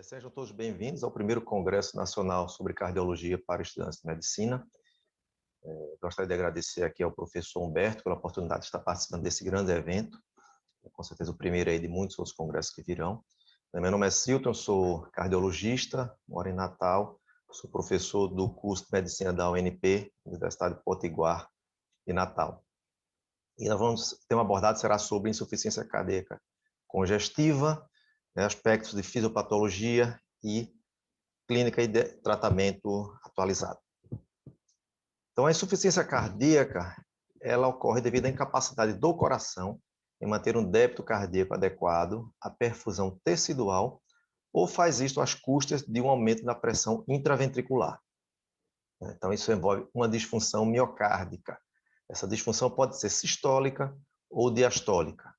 Sejam todos bem-vindos ao primeiro Congresso Nacional sobre Cardiologia para Estudantes de Medicina. Gostaria de agradecer aqui ao professor Humberto pela oportunidade de estar participando desse grande evento, com certeza o primeiro aí de muitos outros congressos que virão. Meu nome é Silton, sou cardiologista, moro em Natal, sou professor do curso de Medicina da UNP, Universidade de Potiguar, de Natal. E nós vamos ter uma abordagem, será sobre insuficiência cardíaca congestiva, aspectos de fisiopatologia e clínica e de tratamento atualizado. Então, a insuficiência cardíaca, ela ocorre devido à incapacidade do coração em manter um débito cardíaco adequado, a perfusão tecidual, ou faz isto às custas de um aumento da pressão intraventricular. Então, isso envolve uma disfunção miocárdica. Essa disfunção pode ser sistólica ou diastólica.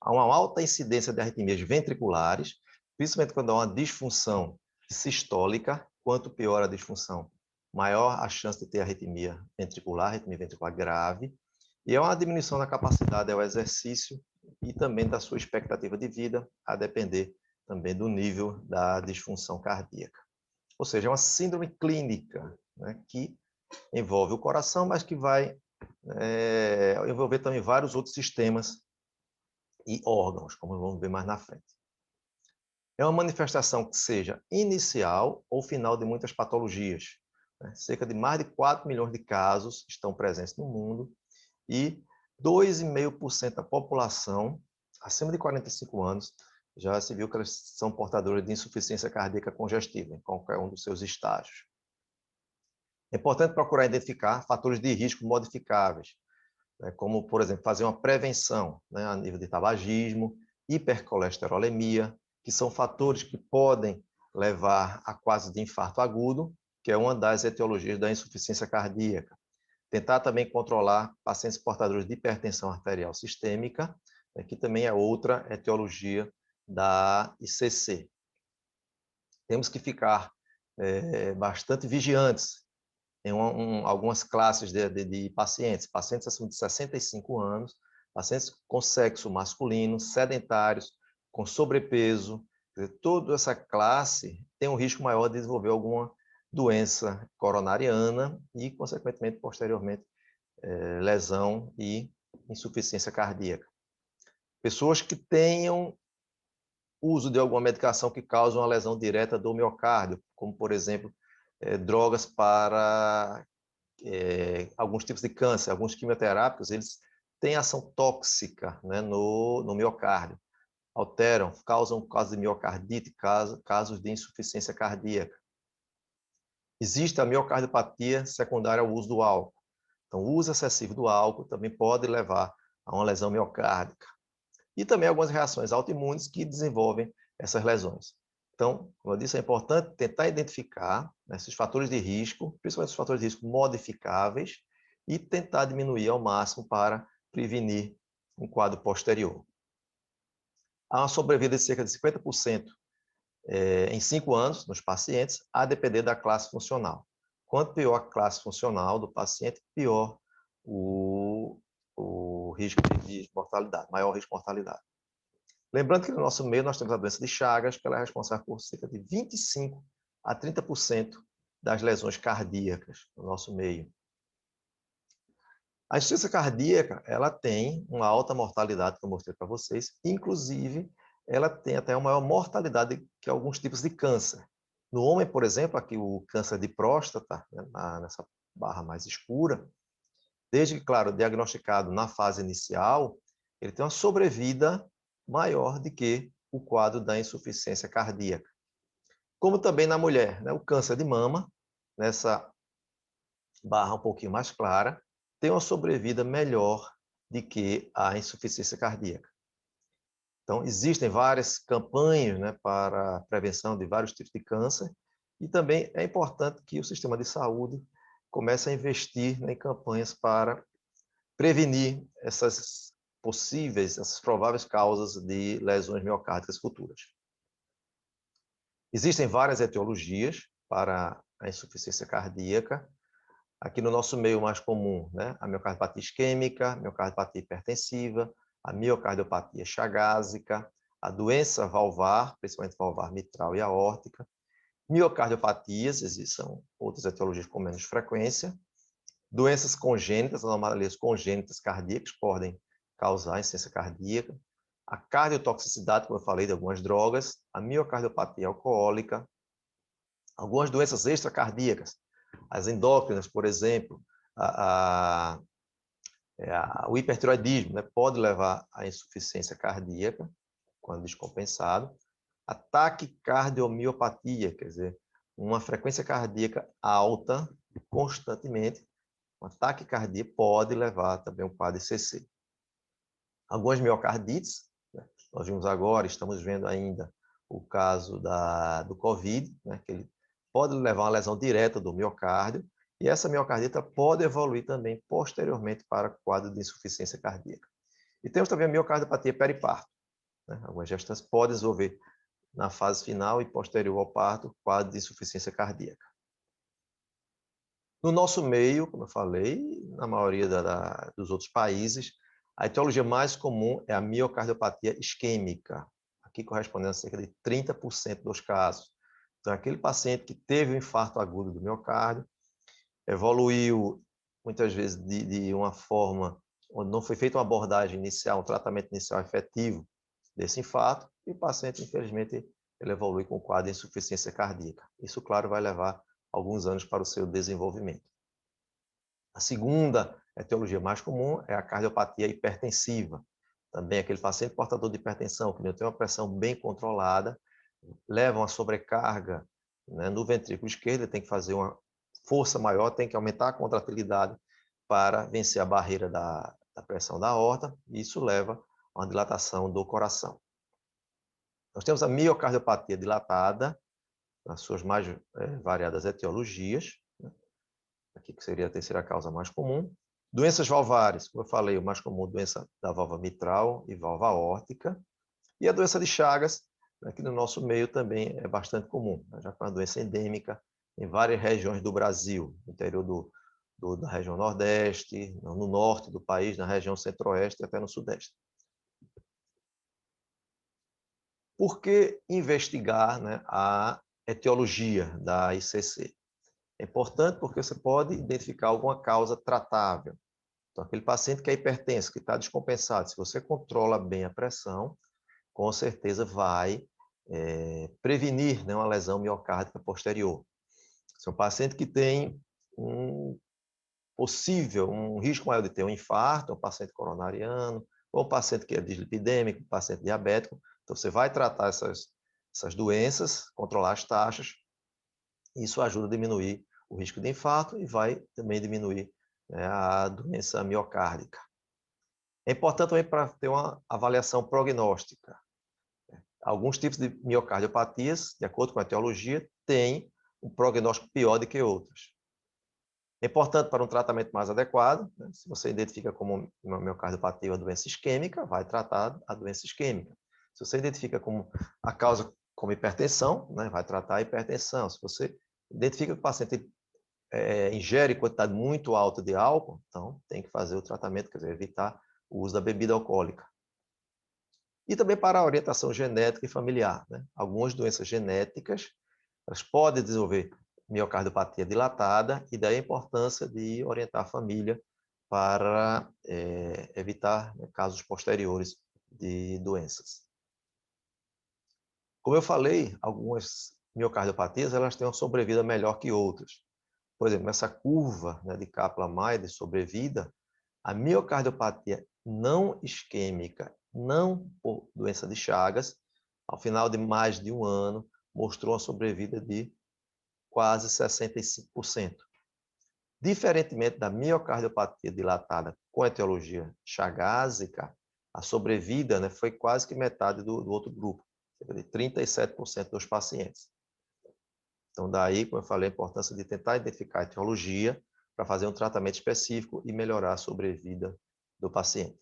Há uma alta incidência de arritmias ventriculares, principalmente quando há uma disfunção sistólica. Quanto pior a disfunção, maior a chance de ter arritmia ventricular grave, e há uma diminuição da capacidade ao exercício e também da sua expectativa de vida, a depender também do nível da disfunção cardíaca. Ou seja, é uma síndrome clínica, né, que envolve o coração, mas que vai envolver também vários outros sistemas e órgãos, como vamos ver mais na frente. É uma manifestação que seja inicial ou final de muitas patologias. Cerca de mais de 4 milhões de casos estão presentes no mundo e 2,5% da população acima de 45 anos já se viu que elas são portadoras de insuficiência cardíaca congestiva, em qualquer um dos seus estágios. É importante procurar identificar fatores de risco modificáveis, como, por exemplo, fazer uma prevenção a nível de tabagismo, hipercolesterolemia, que são fatores que podem levar a quadros de infarto agudo, que é uma das etiologias da insuficiência cardíaca. Tentar também controlar pacientes portadores de hipertensão arterial sistêmica, que também é outra etiologia da ICC. Temos que ficar bastante vigilantes em algumas classes de pacientes acima de 65 anos, pacientes com sexo masculino, sedentários, com sobrepeso. Toda essa classe tem um risco maior de desenvolver alguma doença coronariana e, consequentemente, posteriormente, lesão e insuficiência cardíaca. Pessoas que tenham uso de alguma medicação que cause uma lesão direta do miocárdio, como, por exemplo, drogas para alguns tipos de câncer, alguns quimioterápicos, eles têm ação tóxica, né, no miocárdio. Alteram, causam casos de miocardite, casos de insuficiência cardíaca. Existe a miocardiopatia secundária ao uso do álcool. Então, o uso excessivo do álcool também pode levar a uma lesão miocárdica. E também algumas reações autoimunes que desenvolvem essas lesões. Então, como eu disse, é importante tentar identificar esses fatores de risco, principalmente os fatores de risco modificáveis, e tentar diminuir ao máximo para prevenir um quadro posterior. Há uma sobrevida de cerca de 50% em 5 anos nos pacientes, a depender da classe funcional. Quanto pior a classe funcional do paciente, pior o risco de mortalidade, maior risco de mortalidade. Lembrando que no nosso meio nós temos a doença de Chagas, que ela é responsável por cerca de 25% a 30% das lesões cardíacas no nosso meio. A insuficiência cardíaca, ela tem uma alta mortalidade, que eu mostrei para vocês, inclusive ela tem até uma maior mortalidade que alguns tipos de câncer. No homem, por exemplo, aqui o câncer de próstata, nessa barra mais escura, desde que, claro, diagnosticado na fase inicial, ele tem uma sobrevida maior do que o quadro da insuficiência cardíaca. Como também na mulher, o câncer de mama, nessa barra um pouquinho mais clara, tem uma sobrevida melhor do que a insuficiência cardíaca. Então, existem várias campanhas para a prevenção de vários tipos de câncer, e também é importante que o sistema de saúde comece a investir em campanhas para prevenir essas prováveis causas de lesões miocárdicas futuras. Existem várias etiologias para a insuficiência cardíaca. Aqui no nosso meio mais comum, a miocardiopatia isquêmica, miocardiopatia hipertensiva, a miocardiopatia chagásica, a doença valvar, principalmente valvar mitral e aórtica, miocardiopatias, são outras etiologias com menos frequência, doenças congênitas, anomalias congênitas cardíacas podem causar insuficiência cardíaca, a cardiotoxicidade, como eu falei, de algumas drogas, a miocardiopatia alcoólica, algumas doenças extracardíacas, as endócrinas, por exemplo, o hipertiroidismo, né, pode levar à insuficiência cardíaca, quando descompensado, a taquicardiomiopatía, quer dizer, uma frequência cardíaca alta constantemente, uma taquicardia pode levar também ao quadro ICC. Algumas miocardites, né, nós vimos agora, estamos vendo ainda o caso do COVID, né, que ele pode levar a uma lesão direta do miocárdio, e essa miocardita pode evoluir também posteriormente para quadro de insuficiência cardíaca. E temos também a miocardiopatia periparto, né? Algumas gestantes podem desenvolver na fase final e posterior ao parto quadro de insuficiência cardíaca. No nosso meio, como eu falei, na maioria dos outros países, a etiologia mais comum é a miocardiopatia isquêmica, aqui correspondendo a cerca de 30% dos casos. Então, aquele paciente que teve um infarto agudo do miocárdio, evoluiu muitas vezes de uma forma onde não foi feita uma abordagem inicial, um tratamento inicial efetivo desse infarto, e o paciente, infelizmente, ele evolui com quadro de insuficiência cardíaca. Isso, claro, vai levar alguns anos para o seu desenvolvimento. A segunda etiologia mais comum é a cardiopatia hipertensiva. Também aquele paciente portador de hipertensão, que não tem uma pressão bem controlada, leva uma sobrecarga, né, no ventrículo esquerdo, ele tem que fazer uma força maior, tem que aumentar a contratilidade para vencer a barreira da pressão da aorta, e isso leva a uma dilatação do coração. Nós temos a miocardiopatia dilatada, nas suas mais variadas etiologias, né? Aqui que seria a terceira causa mais comum. Doenças valvares, como eu falei, o mais comum, doença da válvula mitral e válvula aórtica. E a doença de Chagas, aqui no nosso meio também é bastante comum, né? Já que é uma doença endêmica em várias regiões do Brasil, no interior da região Nordeste, no norte do país, na região Centro-Oeste e até no Sudeste. Por que investigar, né, a etiologia da ICC? É importante porque você pode identificar alguma causa tratável. Então, aquele paciente que é hipertenso, que está descompensado, se você controla bem a pressão, com certeza vai prevenir, né, uma lesão miocárdica posterior. Se é um paciente que tem um risco maior de ter um infarto, um paciente coronariano, ou um paciente que é dislipidêmico, um paciente diabético, então você vai tratar essas doenças, controlar as taxas, e isso ajuda a diminuir o risco de infarto e vai também diminuir, né, a doença miocárdica. É importante também para ter uma avaliação prognóstica. Alguns tipos de miocardiopatias, de acordo com a etiologia, têm um prognóstico pior do que outros. É importante para um tratamento mais adequado, né? Se você identifica como uma miocardiopatia ou doença isquêmica, vai tratar a doença isquêmica. Se você identifica como a causa como hipertensão, né, vai tratar a hipertensão. Se você identifica que o paciente ingere quantidade muito alta de álcool, então tem que fazer o tratamento, quer dizer, evitar o uso da bebida alcoólica. E também para a orientação genética e familiar, né? Algumas doenças genéticas, elas podem desenvolver miocardiopatia dilatada, e daí a importância de orientar a família para evitar, né, casos posteriores de doenças. Como eu falei, algumas miocardiopatias elas têm uma sobrevida melhor que outras. Por exemplo, essa curva, né, de Kaplan-Meier de sobrevida, a miocardiopatia não isquêmica, não por doença de Chagas, ao final de mais de um ano, mostrou uma sobrevida de quase 65%. Diferentemente da miocardiopatia dilatada com etiologia chagásica, a sobrevida, né, foi quase que metade do outro grupo, cerca de 37% dos pacientes. Então, daí, como eu falei, a importância de tentar identificar a etiologia para fazer um tratamento específico e melhorar a sobrevida do paciente.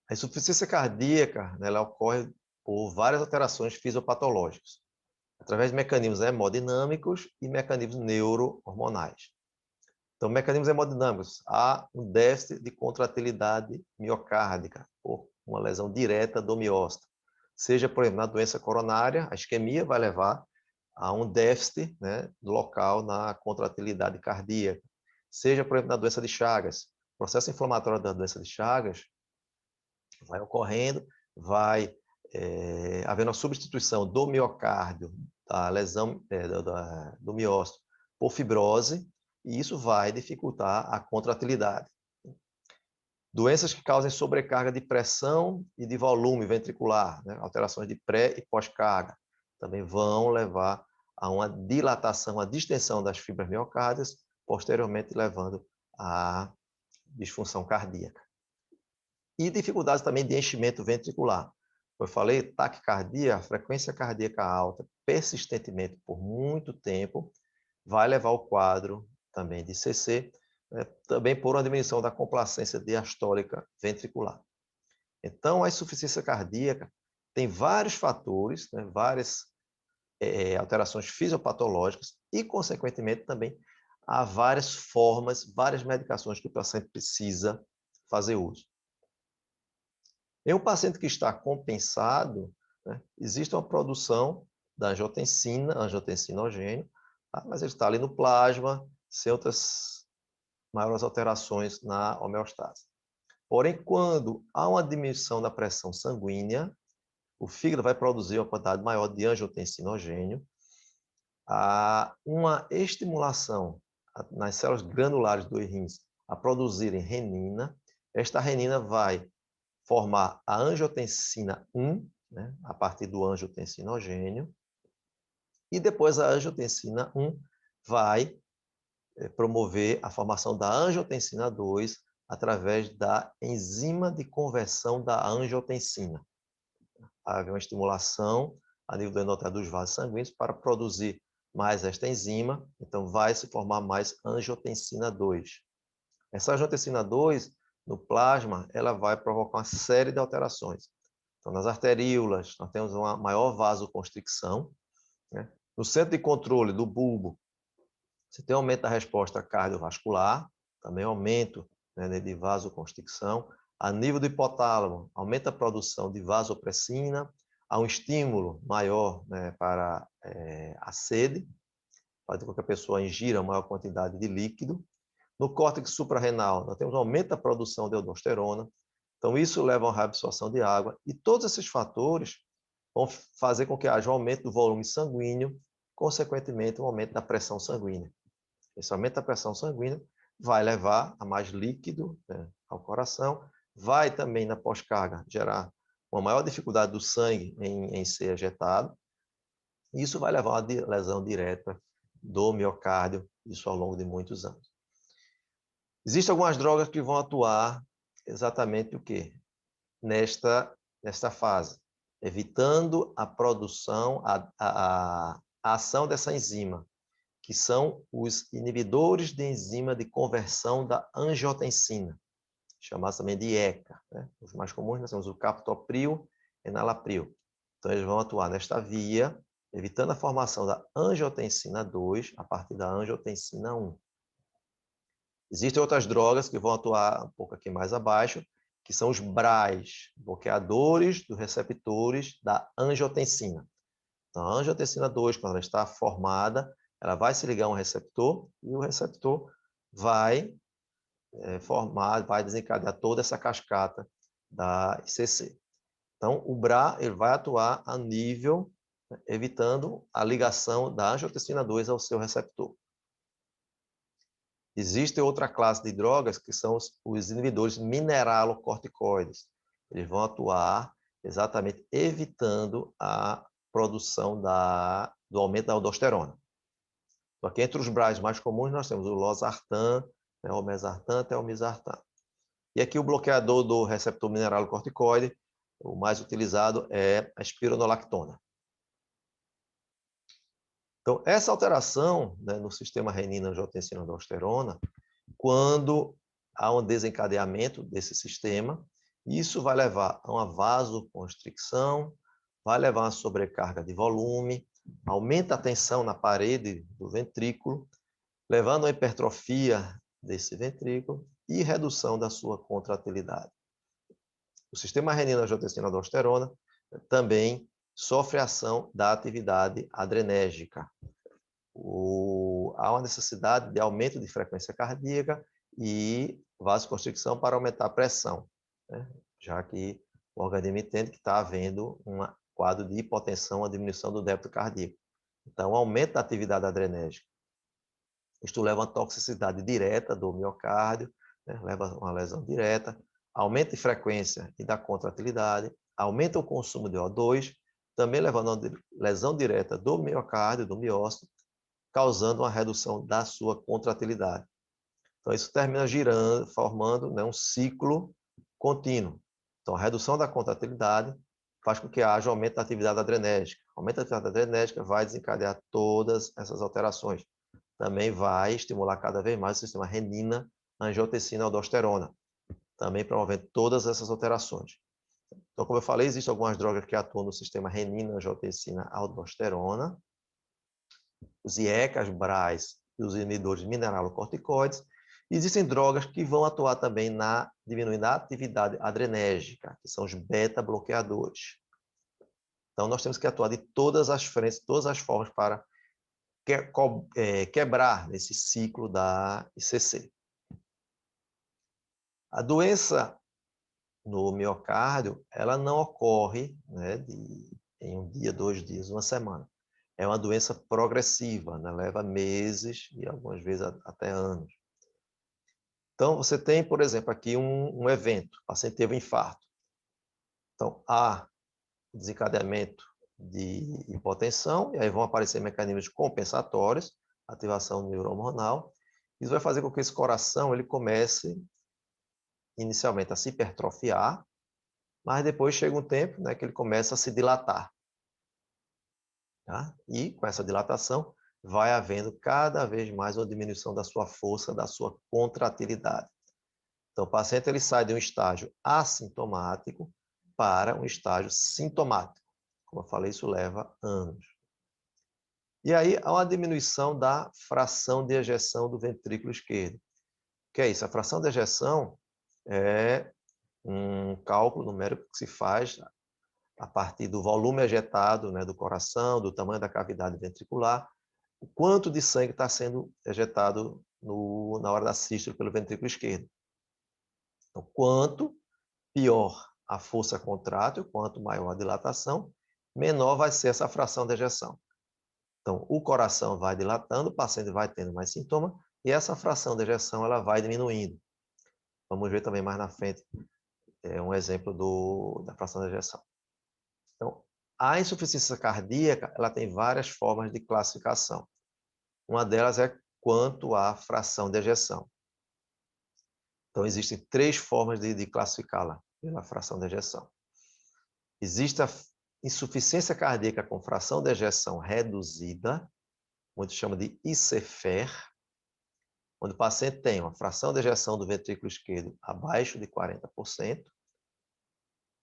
A insuficiência cardíaca, né, ela ocorre por várias alterações fisiopatológicas, através de mecanismos hemodinâmicos e mecanismos neurohormonais. Então, mecanismos hemodinâmicos, há um déficit de contratilidade miocárdica por um uma lesão direta do miócito. Seja, por exemplo, na doença coronária, a isquemia vai levar a um déficit, né, local na contratilidade cardíaca. Seja, por exemplo, na doença de Chagas. O processo inflamatório da doença de Chagas vai ocorrendo, vai havendo a substituição do miocárdio, da lesão do miócito, por fibrose, e isso vai dificultar a contratilidade. Doenças que causem sobrecarga de pressão e de volume ventricular, né? Alterações de pré e pós-carga, também vão levar a uma dilatação, a distensão das fibras miocárdias, posteriormente levando à disfunção cardíaca. E dificuldades também de enchimento ventricular. Como eu falei, taquicardia, a frequência cardíaca alta, persistentemente por muito tempo, vai levar ao quadro também de CC, também por uma diminuição da complacência diastólica ventricular. Então, a insuficiência cardíaca tem vários fatores, né, várias alterações fisiopatológicas e, consequentemente, também há várias formas, várias medicações que o paciente precisa fazer uso. Em um paciente que está compensado, né, existe uma produção da angiotensina, angiotensinogênio, tá? Mas ele está ali no plasma, sem outras maiores alterações na homeostase. Porém, quando há uma diminuição da pressão sanguínea, o fígado vai produzir uma quantidade maior de angiotensinogênio, há uma estimulação nas células granulares dos rins a produzirem renina. Esta renina vai formar a angiotensina 1, né, a partir do angiotensinogênio, e depois a angiotensina 1 vai promover a formação da angiotensina 2 através da enzima de conversão da angiotensina. Há uma estimulação a nível do endotelial dos vasos sanguíneos para produzir mais esta enzima, então vai se formar mais angiotensina 2. Essa angiotensina 2, no plasma, ela vai provocar uma série de alterações. Então, nas arteríolas, nós temos uma maior vasoconstricção, né? No centro de controle do bulbo, você tem aumento da resposta cardiovascular, também aumento, né, de vasoconstricção. A nível do hipotálamo, aumenta a produção de vasopressina, há um estímulo maior, né, para a sede, faz com que a pessoa ingira uma maior quantidade de líquido. No córtex suprarrenal, nós temos um aumento da produção de aldosterona, então isso leva a uma reabsorção de água, e todos esses fatores vão fazer com que haja um aumento do volume sanguíneo, consequentemente um aumento da pressão sanguínea. Esse aumento da pressão sanguínea vai levar a mais líquido, né, ao coração, vai também na pós-carga gerar uma maior dificuldade do sangue em ser ejetado, e isso vai levar a uma lesão direta do miocárdio, isso ao longo de muitos anos. Existem algumas drogas que vão atuar exatamente o quê? Nesta fase, evitando a produção, a ação dessa enzima, que são os inibidores de enzima de conversão da angiotensina, chamados também de ECA, né? Os mais comuns nós temos o captopril e enalapril. Então, eles vão atuar nesta via, evitando a formação da angiotensina 2 a partir da angiotensina 1. Existem outras drogas que vão atuar um pouco aqui mais abaixo, que são os BRAs, bloqueadores dos receptores da angiotensina. Então, a angiotensina 2, quando ela está formada, ela vai se ligar a um receptor e o receptor vai vai desencadear toda essa cascata da ICC. Então, o BRA ele vai atuar a nível, né, evitando a ligação da angiotensina 2 ao seu receptor. Existe outra classe de drogas que são os inibidores mineralocorticoides. Eles vão atuar exatamente evitando a produção do aumento da aldosterona. Então, aqui entre os BRAs mais comuns nós temos o losartan, né, o mesartan até o misartan. E aqui o bloqueador do receptor mineralocorticoide, o mais utilizado é a espironolactona. Então, essa alteração, né, no sistema renina-angiotensina-aldosterona, quando há um desencadeamento desse sistema, isso vai levar a uma vasoconstricção, vai levar a uma sobrecarga de volume, aumenta a tensão na parede do ventrículo, levando a hipertrofia desse ventrículo e redução da sua contratilidade. O sistema renina-angiotensina-aldosterona também sofre ação da atividade adrenérgica. Há uma necessidade de aumento de frequência cardíaca e vasoconstricção para aumentar a pressão, né? Já que o organismo entende que está havendo um quadro de hipotensão, a diminuição do débito cardíaco. Então, aumento da atividade adrenérgica. Isto leva a uma toxicidade direta do miocárdio, né? Leva a uma lesão direta, aumenta a frequência e da contratilidade, aumenta o consumo de O2, também levando a uma lesão direta do miocárdio, do miócito, causando uma redução da sua contratilidade. Então, isso termina girando, formando, né, um ciclo contínuo. Então, a redução da contratilidade faz com que haja aumento da atividade adrenérgica. Aumento da atividade adrenérgica vai desencadear todas essas alterações. Também vai estimular cada vez mais o sistema renina, angiotensina, aldosterona, também promovendo todas essas alterações. Então, como eu falei, existem algumas drogas que atuam no sistema renina, angiotensina, aldosterona, os IECAs, BRAs e os inibidores de mineralocorticoides. Existem drogas que vão atuar também diminuindo a atividade adrenérgica, que são os beta-bloqueadores. Então, nós temos que atuar de todas as frentes, todas as formas para quebrar esse ciclo da ICC. A doença no miocárdio, ela não ocorre, né, em um dia, 2 dias, uma semana. É uma doença progressiva, né? Leva meses e algumas vezes até anos. Então, você tem, por exemplo, aqui um evento, o paciente teve um infarto. Então, há desencadeamento de hipotensão, e aí vão aparecer mecanismos compensatórios, ativação neurohormonal. Isso vai fazer com que esse coração ele comece, inicialmente, a se hipertrofiar, mas depois chega um tempo, né, que ele começa a se dilatar. Tá? E com essa dilatação, vai havendo cada vez mais uma diminuição da sua força, da sua contratilidade. Então, o paciente ele sai de um estágio assintomático para um estágio sintomático. Como eu falei, isso leva anos. E aí, há uma diminuição da fração de ejeção do ventrículo esquerdo. O que é isso? A fração de ejeção é um cálculo numérico que se faz a partir do volume ejetado, né, do coração, do tamanho da cavidade ventricular, o quanto de sangue está sendo ejetado na hora da sístole pelo ventrículo esquerdo. Então, quanto pior a força contrátil, quanto maior a dilatação, menor vai ser essa fração de ejeção. Então, o coração vai dilatando, o paciente vai tendo mais sintoma, e essa fração de ejeção ela vai diminuindo. Vamos ver também mais na frente um exemplo da fração de ejeção. Então, a insuficiência cardíaca ela tem várias formas de classificação. Uma delas é quanto à fração de ejeção. Então, existem 3 formas de classificá-la pela fração de ejeção. Existe a insuficiência cardíaca com fração de ejeção reduzida, muitos chamam de ICFER, onde o paciente tem uma fração de ejeção do ventrículo esquerdo abaixo de 40%.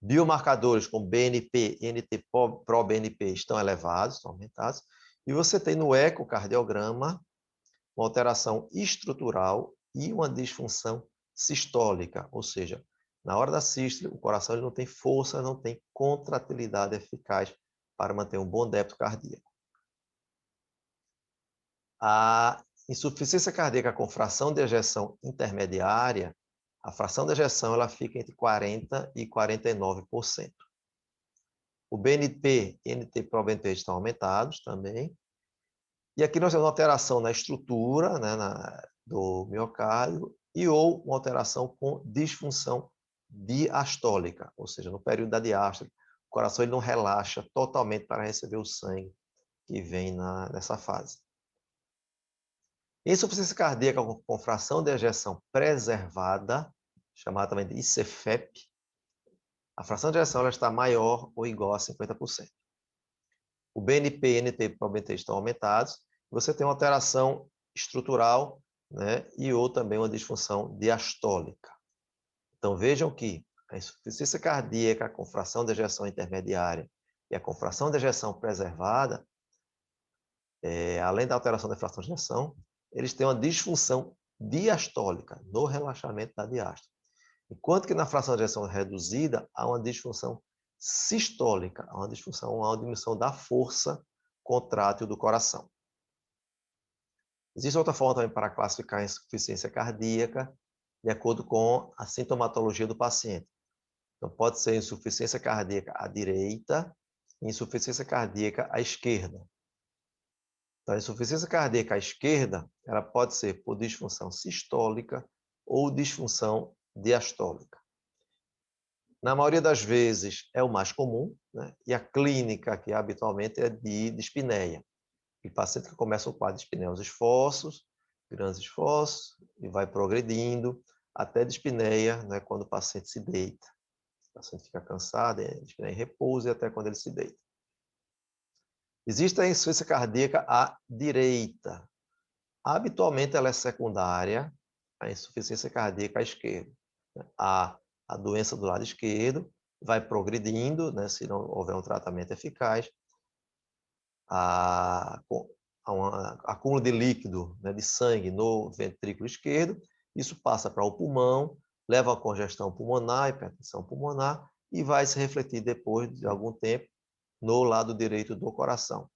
Biomarcadores como BNP e NT-proBNP estão elevados, estão aumentados. E você tem no ecocardiograma uma alteração estrutural e uma disfunção sistólica, ou seja, na hora da sístole, o coração ele não tem força, não tem contratilidade eficaz para manter um bom débito cardíaco. A insuficiência cardíaca com fração de ejeção intermediária, a fração de ejeção ela fica entre 40% e 49%. O BNP e NT-proBNP estão aumentados também. E aqui nós temos uma alteração na estrutura, né, do miocárdio ou uma alteração com disfunção diastólica, ou seja, no período da diástole, o coração ele não relaxa totalmente para receber o sangue que vem nessa fase. Insuficiência cardíaca com fração de ejeção preservada, chamada também de ICFEP, a fração de ejeção ela está maior ou igual a 50%. O BNP e NT-proBNP estão aumentados, você tem uma alteração estrutural, né, ou também uma disfunção diastólica. Então, vejam que a insuficiência cardíaca com fração de ejeção intermediária e a com fração de ejeção preservada, além da alteração da fração de ejeção, eles têm uma disfunção diastólica no relaxamento da diástole. Enquanto que na fração de ejeção reduzida, há uma disfunção sistólica, há uma diminuição da força contrátil do coração. Existe outra forma também para classificar a insuficiência cardíaca, de acordo com a sintomatologia do paciente. Então, pode ser insuficiência cardíaca à direita e insuficiência cardíaca à esquerda. Então, a insuficiência cardíaca à esquerda, ela pode ser por disfunção sistólica ou disfunção diastólica. Na maioria das vezes, é o mais comum, né? E a clínica que habitualmente é de dispneia. O paciente que começa o quadro de dispneia, os esforços, grandes esforços, e vai progredindo até dispneia, né? Quando o paciente se deita. O paciente fica cansado, dispneia em repouso e até quando ele se deita. Existe a insuficiência cardíaca à direita. Habitualmente ela é secundária à insuficiência cardíaca à esquerda. A doença do lado esquerdo vai progredindo, né, se não houver um tratamento eficaz, um acúmulo de líquido, né, de sangue no ventrículo esquerdo, isso passa para o pulmão, leva a congestão pulmonar, hipertensão pulmonar, e vai se refletir depois de algum tempo no lado direito do coração,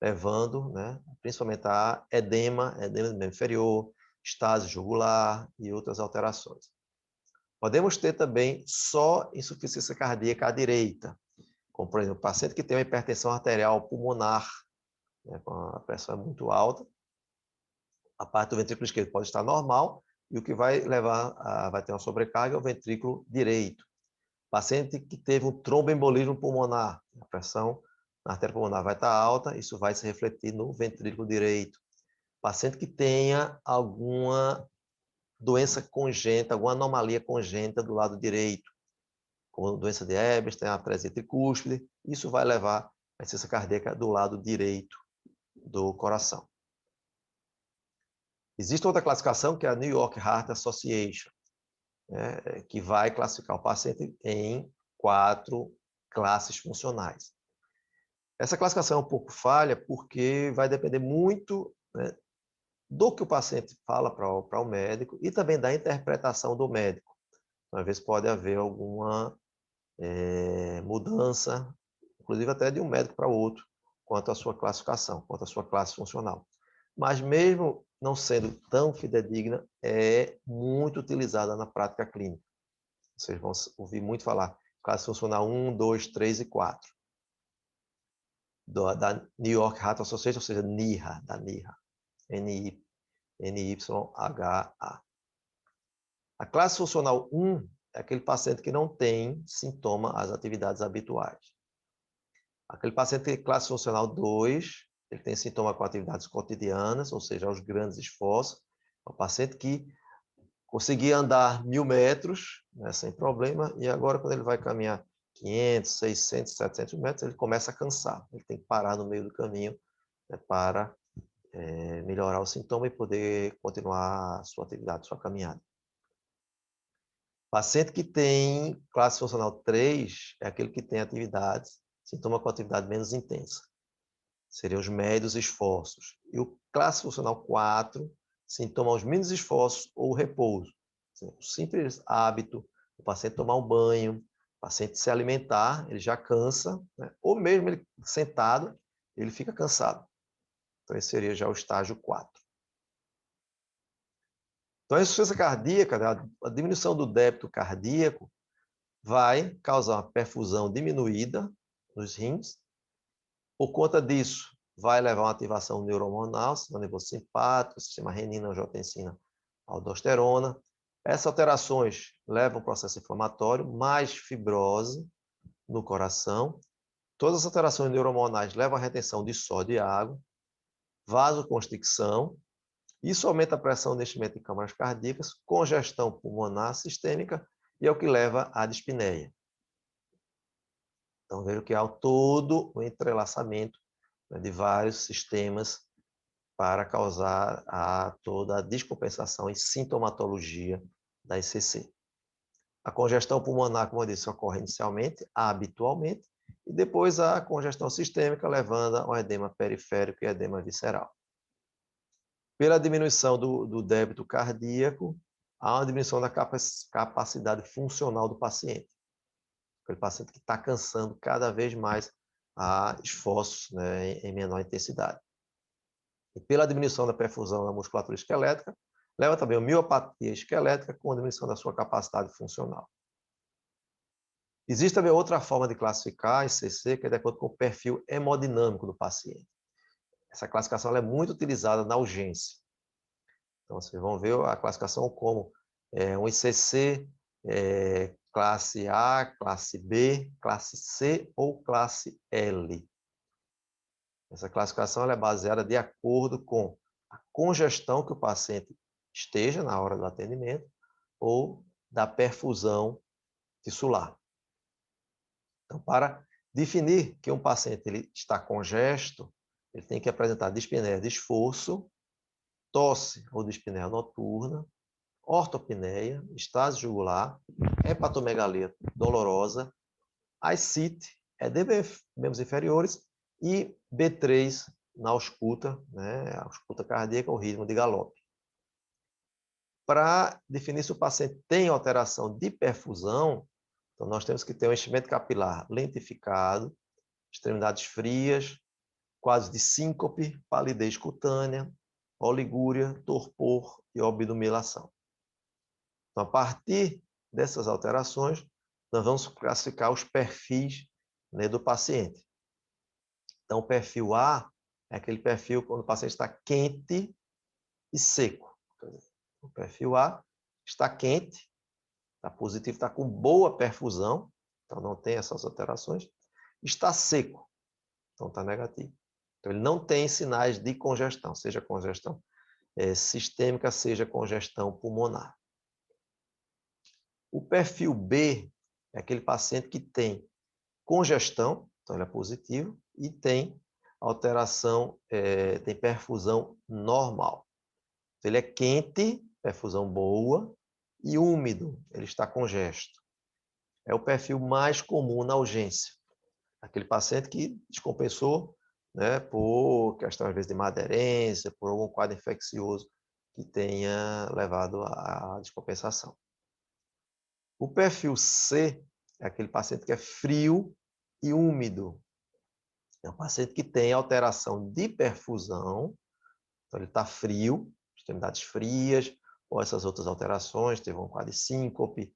levando, né, principalmente a edema do membro inferior, estase jugular e outras alterações. Podemos ter também só insuficiência cardíaca à direita, como, por exemplo, o paciente que tem uma hipertensão arterial pulmonar, né, com a pressão muito alta, a parte do ventrículo esquerdo pode estar normal, e o que vai vai ter uma sobrecarga é o ventrículo direito. Paciente que teve um tromboembolismo pulmonar, a pressão na artéria pulmonar vai estar alta, isso vai se refletir no ventrículo direito. Paciente que tenha alguma doença congênita, alguma anomalia congênita do lado direito, como doença de Ebers, a atresia tricúspide, isso vai levar a insuficiência cardíaca do lado direito do coração. Existe outra classificação, que é a New York Heart Association, né, que vai classificar o paciente em 4 classes funcionais. Essa classificação é um pouco falha, porque vai depender muito, né, do que o paciente fala para o médico e também da interpretação do médico. Às vezes pode haver alguma mudança, inclusive até de um médico para outro, quanto à sua classificação, quanto à sua classe funcional. Mas mesmo não sendo tão fidedigna, é muito utilizada na prática clínica. Vocês vão ouvir muito falar classe funcional 1, 2, 3 e 4. Da New York Heart Association, ou seja, NYHA, da NYHA. NYHA. A classe funcional 1 é aquele paciente que não tem sintoma às atividades habituais. Aquele paciente que tem classe funcional 2, ele tem sintoma com atividades cotidianas, ou seja, aos grandes esforços. É o paciente que conseguia andar 1000 metros, né, sem problema, e agora quando ele vai caminhar 500, 600, 700 metros, ele começa a cansar. Ele tem que parar no meio do caminho, né, para melhorar o sintoma e poder continuar a sua atividade, a sua caminhada. Paciente que tem classe funcional 3 é aquele que tem atividades, sintoma com atividade menos intensa. Seriam os médios esforços. E o classe funcional 4, sintoma aos mínimos esforços ou repouso. O simples hábito, o paciente tomar um banho, o paciente se alimentar, ele já cansa, né? Ou mesmo ele sentado, ele fica cansado. Então, esse seria já o estágio 4. Então, a insuficiência cardíaca, a diminuição do débito cardíaco, vai causar uma perfusão diminuída nos rins. Por conta disso, vai levar a uma ativação neurohormonal, sistema nervoso simpático, sistema renina, angiotensina, aldosterona. Essas alterações levam ao processo inflamatório, mais fibrose no coração. Todas as alterações neurohormonais levam à retenção de sódio e água, vasoconstricção. Isso aumenta a pressão de enchimento de câmaras cardíacas, congestão pulmonar sistêmica e é o que leva à dispneia. Então, vejo que há todo o entrelaçamento, né, de vários sistemas para causar toda a descompensação e sintomatologia da ICC. A congestão pulmonar, como eu disse, ocorre inicialmente, habitualmente, e depois a congestão sistêmica, levando ao edema periférico e edema visceral. Pela diminuição do débito cardíaco, há uma diminuição da capacidade funcional do paciente. Aquele paciente que está cansando cada vez mais a esforços, né, em menor intensidade. E pela diminuição da perfusão na musculatura esquelética, leva também a miopatia esquelética com a diminuição da sua capacidade funcional. Existe também outra forma de classificar a ICC, que é de acordo com o perfil hemodinâmico do paciente. Essa classificação é muito utilizada na urgência. Então, vocês vão ver a classificação como um ICC classe A, classe B, classe C ou classe L. Essa classificação é baseada de acordo com a congestão que o paciente esteja na hora do atendimento ou da perfusão tissular. Então, para definir que um paciente ele está congesto, ele tem que apresentar dispneia de esforço, tosse ou dispneia noturna, ortopneia, estase jugular, hepatomegalia dolorosa, ascite, edema membros inferiores e B3 na ausculta, né, a ausculta cardíaca, o ritmo de galope. Para definir se o paciente tem alteração de perfusão, então nós temos que ter um enchimento capilar lentificado, extremidades frias, quadros de síncope, palidez cutânea, oligúria, torpor e obnubilação. Então, a partir dessas alterações, nós vamos classificar os perfis, né, do paciente. Então, o perfil A é aquele perfil quando o paciente está quente e seco. O perfil A está quente, está positivo, está com boa perfusão, então não tem essas alterações. Está seco, então está negativo. Então, ele não tem sinais de congestão, seja congestão sistêmica, seja congestão pulmonar. O perfil B é aquele paciente que tem congestão, então ele é positivo, e tem alteração, tem perfusão normal. Então, ele é quente, perfusão boa, e úmido, ele está congesto. É o perfil mais comum na urgência. Aquele paciente que descompensou, né, por questão, às vezes, de má aderência, por algum quadro infeccioso que tenha levado à descompensação. O perfil C é aquele paciente que é frio e úmido. É um paciente que tem alteração de perfusão, então ele está frio, extremidades frias, ou essas outras alterações, teve um quadro de síncope,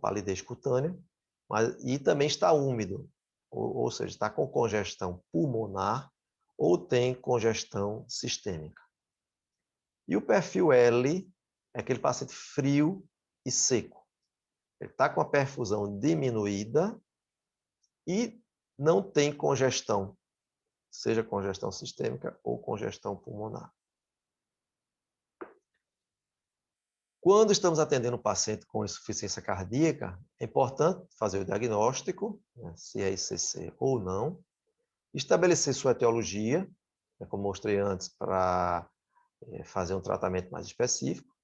palidez cutânea, e também está úmido, ou seja, está com congestão pulmonar ou tem congestão sistêmica. E o perfil L é aquele paciente frio e seco. Ele está com a perfusão diminuída e não tem congestão, seja congestão sistêmica ou congestão pulmonar. Quando estamos atendendo um paciente com insuficiência cardíaca, é importante fazer o diagnóstico, né, se é ICC ou não, estabelecer sua etiologia, né, como mostrei antes, para fazer um tratamento mais específico,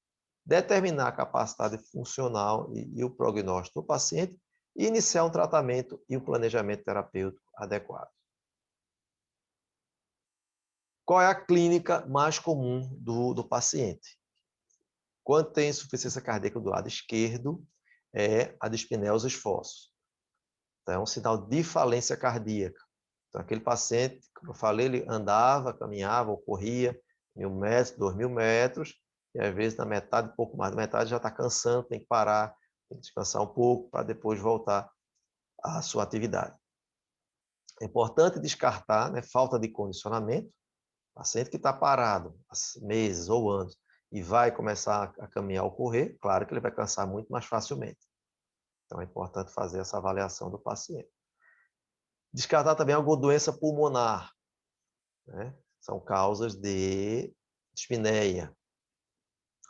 determinar a capacidade funcional e o prognóstico do paciente e iniciar um tratamento e um planejamento terapêutico adequado. Qual é a clínica mais comum do paciente? Quando tem insuficiência cardíaca do lado esquerdo, é a dispneia aos esforços. Então, é um sinal de falência cardíaca. Então, aquele paciente, como eu falei, ele andava, caminhava ou corria 1.000 metros, 2.000 metros, e às vezes na metade, um pouco mais da metade, já está cansando, tem que parar, tem que descansar um pouco para depois voltar à sua atividade. É importante descartar, né, falta de condicionamento. Paciente que está parado há meses ou anos e vai começar a caminhar ou correr, claro que ele vai cansar muito mais facilmente. Então, é importante fazer essa avaliação do paciente. Descartar também alguma doença pulmonar, né? São causas de dispneia.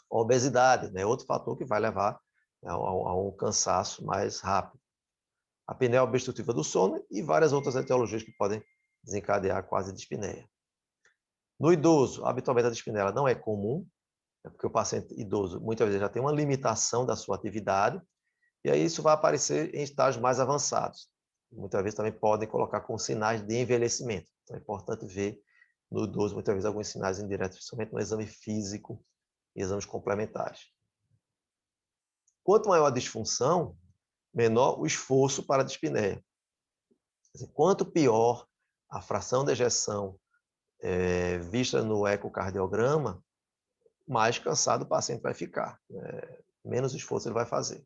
Obesidade, né? Outro fator que vai levar a um cansaço mais rápido. A apneia obstrutiva do sono e várias outras etiologias que podem desencadear quase dispneia. No idoso, habitualmente a dispneia não é comum, porque o paciente idoso muitas vezes já tem uma limitação da sua atividade, e aí isso vai aparecer em estágios mais avançados. Muitas vezes também podem colocar com sinais de envelhecimento. Então é importante ver no idoso, muitas vezes, alguns sinais indiretos, principalmente no exame físico e exames complementares. Quanto maior a disfunção, menor o esforço para a dispneia. Quer dizer, quanto pior a fração de ejeção vista no ecocardiograma, mais cansado o paciente vai ficar, menos esforço ele vai fazer.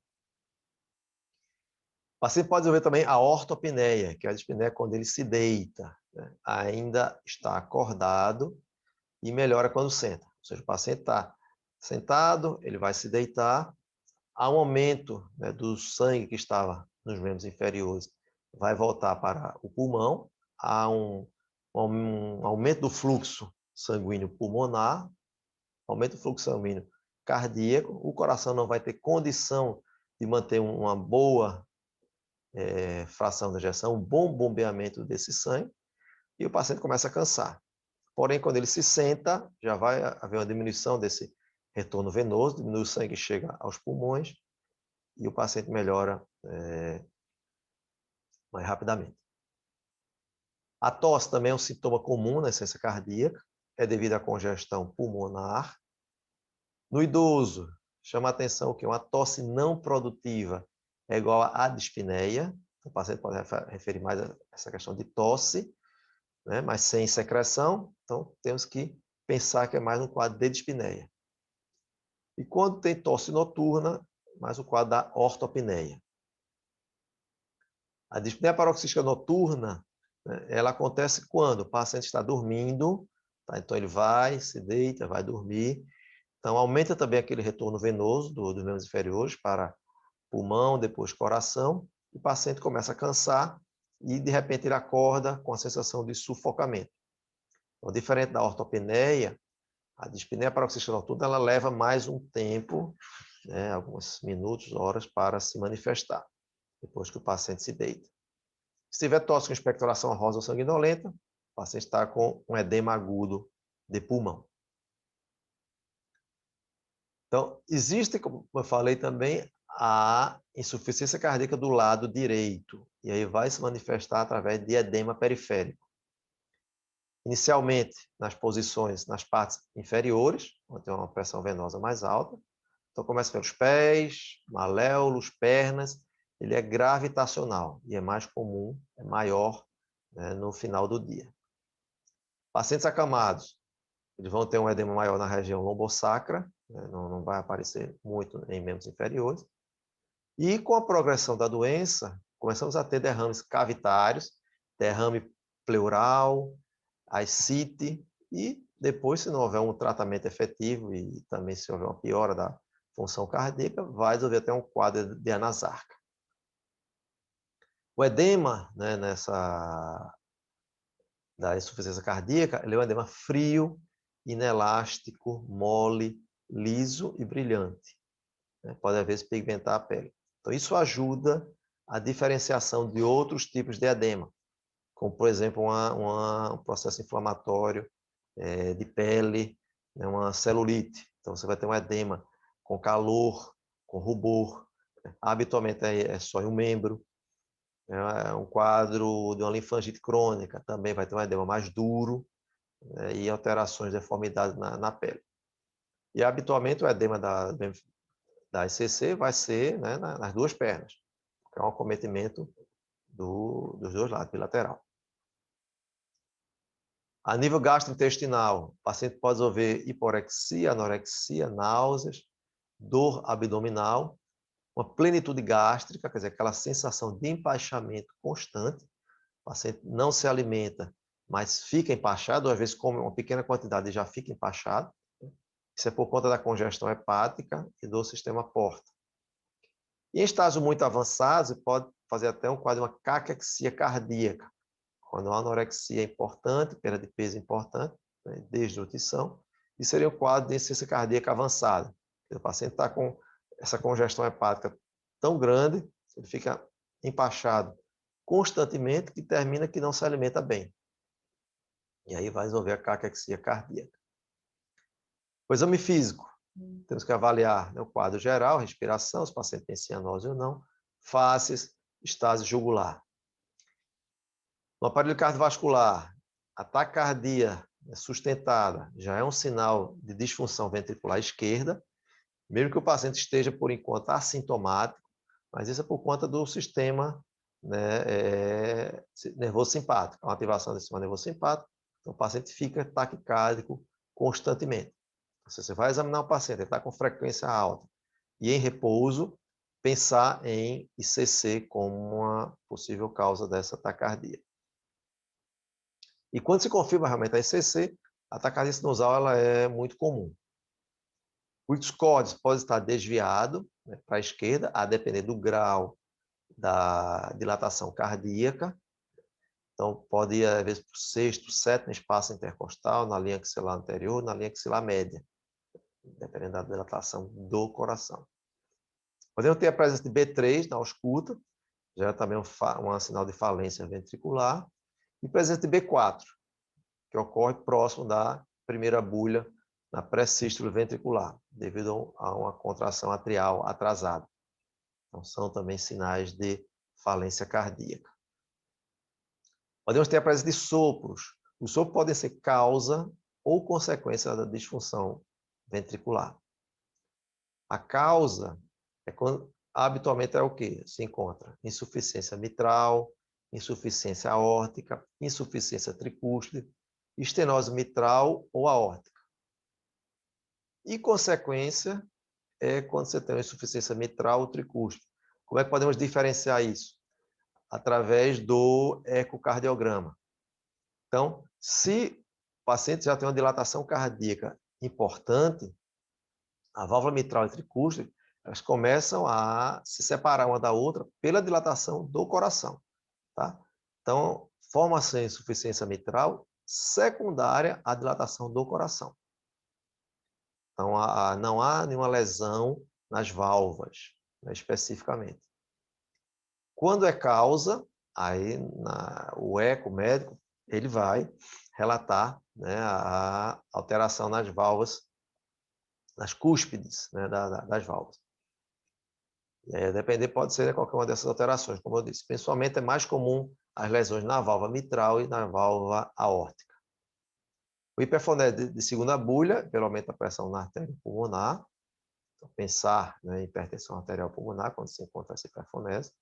O paciente pode desenvolver também a ortopneia, que é a dispneia quando ele se deita, ainda está acordado e melhora quando senta. Ou seja, o paciente está sentado, ele vai se deitar, há um aumento do sangue que estava nos membros inferiores, vai voltar para o pulmão, há um aumento do fluxo sanguíneo pulmonar, aumento do fluxo sanguíneo cardíaco, o coração não vai ter condição de manter uma boa fração de ejeção, um bom bombeamento desse sangue, e o paciente começa a cansar. Porém, quando ele se senta, já vai haver uma diminuição desse retorno venoso, diminui o sangue que chega aos pulmões, e o paciente melhora mais rapidamente. A tosse também é um sintoma comum na insuficiência cardíaca, é devido à congestão pulmonar. No idoso, chama a atenção que uma tosse não produtiva é igual à dispneia. O paciente pode referir mais a essa questão de tosse, mas sem secreção. Então, temos que pensar que é mais um quadro de dispneia. E quando tem tosse noturna, mais o quadro da ortopneia. A dispneia paroxística noturna, ela acontece quando o paciente está dormindo, tá? Então ele vai, se deita, vai dormir. Então aumenta também aquele retorno venoso dos membros inferiores para pulmão, depois coração, e o paciente começa a cansar e de repente ele acorda com a sensação de sufocamento. Então, diferente da ortopneia, a dispneia paroxística noturna ela leva mais um tempo, alguns minutos, horas, para se manifestar, depois que o paciente se deita. Se tiver tosse com expectoração rosa ou sanguinolenta, o paciente está com um edema agudo de pulmão. Então, existe, como eu falei também, a insuficiência cardíaca do lado direito, e aí vai se manifestar através de edema periférico. Inicialmente, nas partes inferiores, onde tem uma pressão venosa mais alta. Então, começa pelos pés, maléolos, pernas. Ele é gravitacional e é mais comum, é maior no final do dia. Pacientes acamados, eles vão ter um edema maior na região lombosacra, não vai aparecer muito em membros inferiores. E com a progressão da doença, começamos a ter derrames cavitários, derrame pleural, ascite, e depois, se não houver um tratamento efetivo e também se houver uma piora da função cardíaca, vai desenvolver até um quadro de anasarca. O edema, da insuficiência cardíaca, ele é um edema frio, inelástico, mole, liso e brilhante. Pode, às vezes, pigmentar a pele. Então, isso ajuda a diferenciação de outros tipos de edema, como, por exemplo, um processo inflamatório de pele, uma celulite. Então, você vai ter um edema com calor, com rubor. Habitualmente é só em um membro. Um quadro de uma linfangite crônica também vai ter um edema mais duro, e alterações, deformidades na pele. E, habitualmente, o edema da ICC vai ser nas duas pernas, que é um acometimento dos dois lados, bilateral. A nível gastrointestinal, o paciente pode desenvolver hiporexia, anorexia, náuseas, dor abdominal, uma plenitude gástrica, quer dizer, aquela sensação de empachamento constante. O paciente não se alimenta, mas fica empachado, às vezes come uma pequena quantidade e já fica empachado. Isso é por conta da congestão hepática e do sistema porta. E em estágio muito avançado, você pode fazer até um quadro de uma caquexia cardíaca, quando a anorexia é importante, perda de peso é importante, desnutrição, e seria um quadro de insuficiência cardíaca avançada. O paciente está com essa congestão hepática tão grande, ele fica empachado constantemente, que termina que não se alimenta bem. E aí vai desenvolver a caquexia cardíaca. O exame físico. Temos que avaliar o quadro geral, respiração, se o paciente tem cianose ou não, faces, estase jugular. No aparelho cardiovascular, a taquicardia sustentada já é um sinal de disfunção ventricular esquerda, mesmo que o paciente esteja, por enquanto, assintomático, mas isso é por conta do sistema, né, nervoso simpático, uma ativação do sistema nervoso simpático, então o paciente fica taquicárdico constantemente. Se você vai examinar o paciente, ele está com frequência alta e em repouso, pensar em ICC como uma possível causa dessa taquicardia. E quando se confirma realmente a ICC, a taquicardia sinusal ela é muito comum. O SCODS pode estar desviado, né, para a esquerda, a depender do grau da dilatação cardíaca. Então, pode ir, às vezes, para o sexto, sétimo espaço intercostal, na linha axilar anterior, na linha axilar média, dependendo da dilatação do coração. Podemos ter a presença de B3 na ausculta, já é também um sinal de falência ventricular, e presença de B4, que ocorre próximo da primeira bulha na pré-sístole ventricular, devido a uma contração atrial atrasada. Então, são também sinais de falência cardíaca. Podemos ter a presença de sopros. Os sopros podem ser causa ou consequência da disfunção ventricular. A causa é quando, habitualmente é o que se encontra? Insuficiência mitral, insuficiência aórtica, insuficiência tricúspide, estenose mitral ou aórtica. E consequência é quando você tem uma insuficiência mitral ou tricúspide. Como é que podemos diferenciar isso? Através do ecocardiograma. Então, se o paciente já tem uma dilatação cardíaca importante, a válvula mitral e tricúspide, elas começam a se separar uma da outra pela dilatação do coração. Tá? Então, forma-se insuficiência mitral secundária à dilatação do coração. Então, não há nenhuma lesão nas válvulas, né, especificamente. Quando é causa, aí o eco médico ele vai relatar, né, a alteração nas válvulas, nas cúspides, né, das válvulas. E aí, a depender, pode ser qualquer uma dessas alterações, como eu disse. Principalmente é mais comum as lesões na válvula mitral e na válvula aórtica. O hiperfonese de segunda bulha, pelo aumento da pressão na artéria pulmonar. Então, pensar, né, em hipertensão arterial pulmonar quando se encontra essa hiperfonese.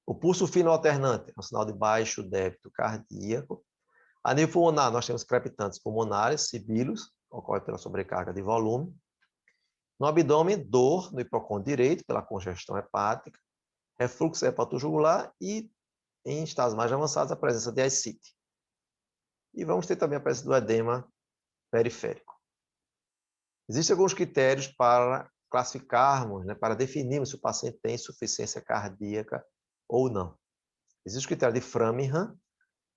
O pulso fino alternante é um sinal de baixo débito cardíaco. A nível pulmonar, nós temos crepitantes pulmonares, sibilos, ocorre pela sobrecarga de volume. No abdômen, dor no hipocôndrio direito, pela congestão hepática, refluxo hepatojugular e, em estados mais avançados, a presença de ascite. E vamos ter também a presença do edema periférico. Existem alguns critérios para classificarmos, né, para definirmos se o paciente tem insuficiência cardíaca ou não. Existe o critério de Framingham,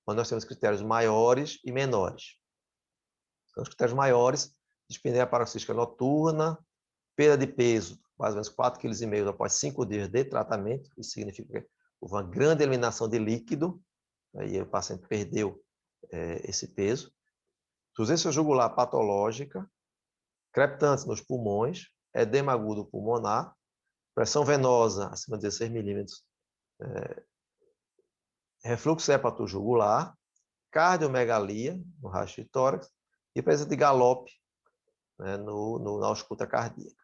onde nós temos critérios maiores e menores. Então, os critérios maiores, dispneia paroxística noturna, perda de peso, mais ou menos 4,5 kg após 5 dias de tratamento, isso significa que houve uma grande eliminação de líquido, aí o paciente perdeu esse peso. Insuficiência jugular patológica, crepitantes nos pulmões, edema agudo pulmonar, pressão venosa acima de 16 milímetros, refluxo hepatojugular, cardiomegalia no raio de tórax e presença de galope, né, na ausculta cardíaca.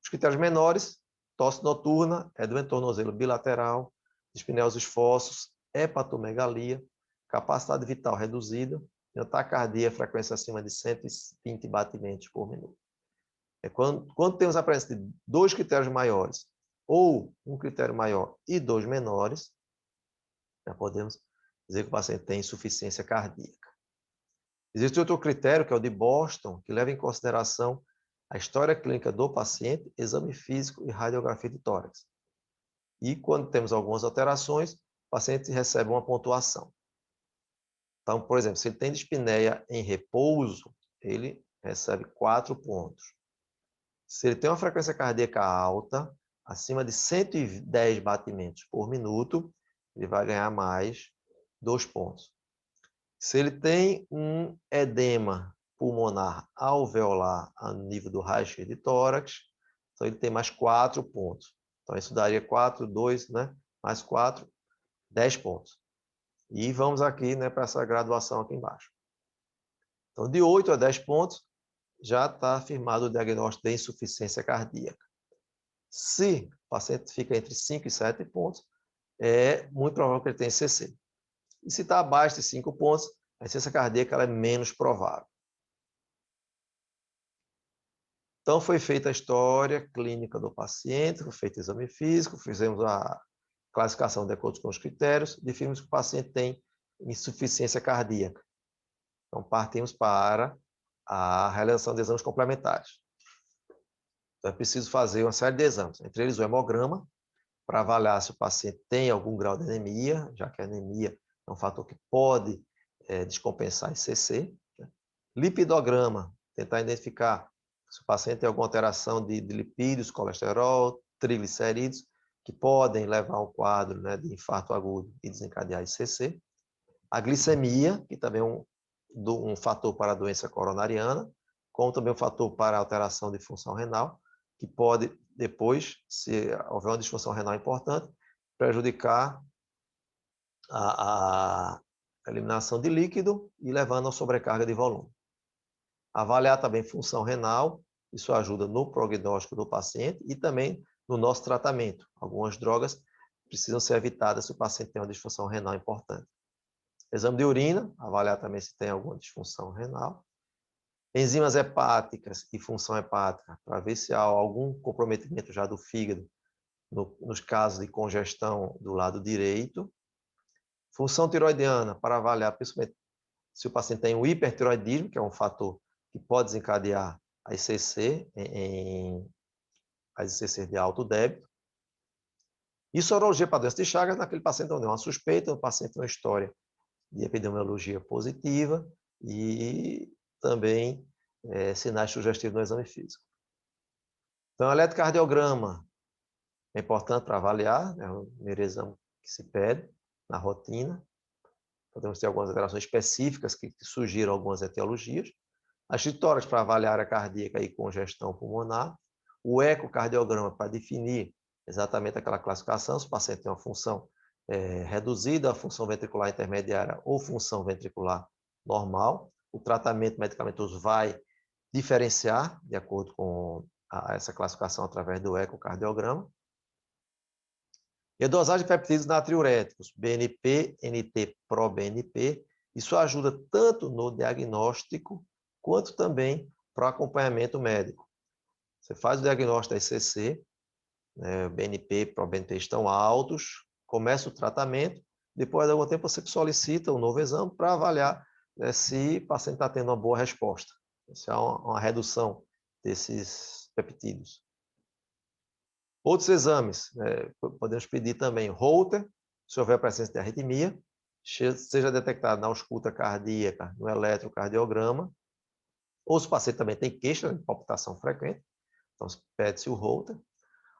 Os critérios menores, tosse noturna, edema em tornozelo bilateral, dispneia aos esforços, hepatomegalia, capacidade vital reduzida, e taquicardia, frequência acima de 120 batimentos por minuto. Quando temos a presença de 2 critérios maiores, ou um critério maior e 2 menores, já podemos dizer que o paciente tem insuficiência cardíaca. Existe outro critério, que é o de Boston, que leva em consideração a história clínica do paciente, exame físico e radiografia de tórax. E quando temos algumas alterações, o paciente recebe uma pontuação. Então, por exemplo, se ele tem dispneia em repouso, ele recebe 4 pontos. Se ele tem uma frequência cardíaca alta, acima de 110 batimentos por minuto, ele vai ganhar mais 2 pontos. Se ele tem um edema pulmonar alveolar a nível do raio-x de tórax, então ele tem mais 4 pontos. Então isso daria 4, 2, né? Mais 4, 10 pontos. E vamos aqui, né, para essa graduação aqui embaixo. Então de 8 a 10 pontos já está afirmado o diagnóstico de insuficiência cardíaca. Se o paciente fica entre 5 e 7 pontos, é muito provável que ele tenha ICC. E se está abaixo de 5 pontos, a insuficiência cardíaca ela é menos provável. Então, foi feita a história clínica do paciente, foi feito o exame físico, fizemos a classificação de acordo com os critérios, definimos que o paciente tem insuficiência cardíaca. Então, partimos para a realização de exames complementares. Então, é preciso fazer uma série de exames, entre eles o hemograma, para avaliar se o paciente tem algum grau de anemia, já que a anemia é um fator que pode descompensar ICC. Né? Lipidograma, tentar identificar se o paciente tem alguma alteração de lipídios, colesterol, triglicerídeos, que podem levar a um quadro, né, de infarto agudo e desencadear ICC. A glicemia, que também é um fator para a doença coronariana, como também um fator para a alteração de função renal, que pode, depois, se houver uma disfunção renal importante, prejudicar a eliminação de líquido e levando a sobrecarga de volume. Avaliar também função renal, isso ajuda no prognóstico do paciente e também no nosso tratamento. Algumas drogas precisam ser evitadas se o paciente tem uma disfunção renal importante. Exame de urina, avaliar também se tem alguma disfunção renal. Enzimas hepáticas e função hepática, para ver se há algum comprometimento já do fígado, nos casos de congestão do lado direito. Função tiroidiana, para avaliar principalmente se o paciente tem um hipertiroidismo, que é um fator que pode desencadear a ICC, as ICC de alto débito. E sorologia para doença de Chagas, naquele paciente onde é uma suspeita, o paciente tem uma história de epidemiologia positiva e também sinais sugestivos no exame físico. Então, o eletrocardiograma é importante para avaliar, é o primeiro exame que se pede na rotina. Podemos ter algumas alterações específicas que sugiram algumas etiologias. As TITORAX para avaliar a área cardíaca e congestão pulmonar. O ecocardiograma para definir exatamente aquela classificação, se o paciente tem uma função reduzida, a função ventricular intermediária ou função ventricular normal. O tratamento medicamentoso vai diferenciar de acordo com essa classificação através do ecocardiograma. E a dosagem de peptídeos natriuréticos, BNP, NT-proBNP, isso ajuda tanto no diagnóstico quanto também para o acompanhamento médico. Você faz o diagnóstico da ICC, né, BNP, proBNP estão altos, começa o tratamento, depois de algum tempo você solicita um novo exame para avaliar, né, se o paciente está tendo uma boa resposta, se há uma redução desses peptídeos. Outros exames, podemos pedir também Holter, se houver presença de arritmia, seja detectado na ausculta cardíaca, no eletrocardiograma, ou se o paciente também tem queixa de palpitação frequente, então pede-se o Holter.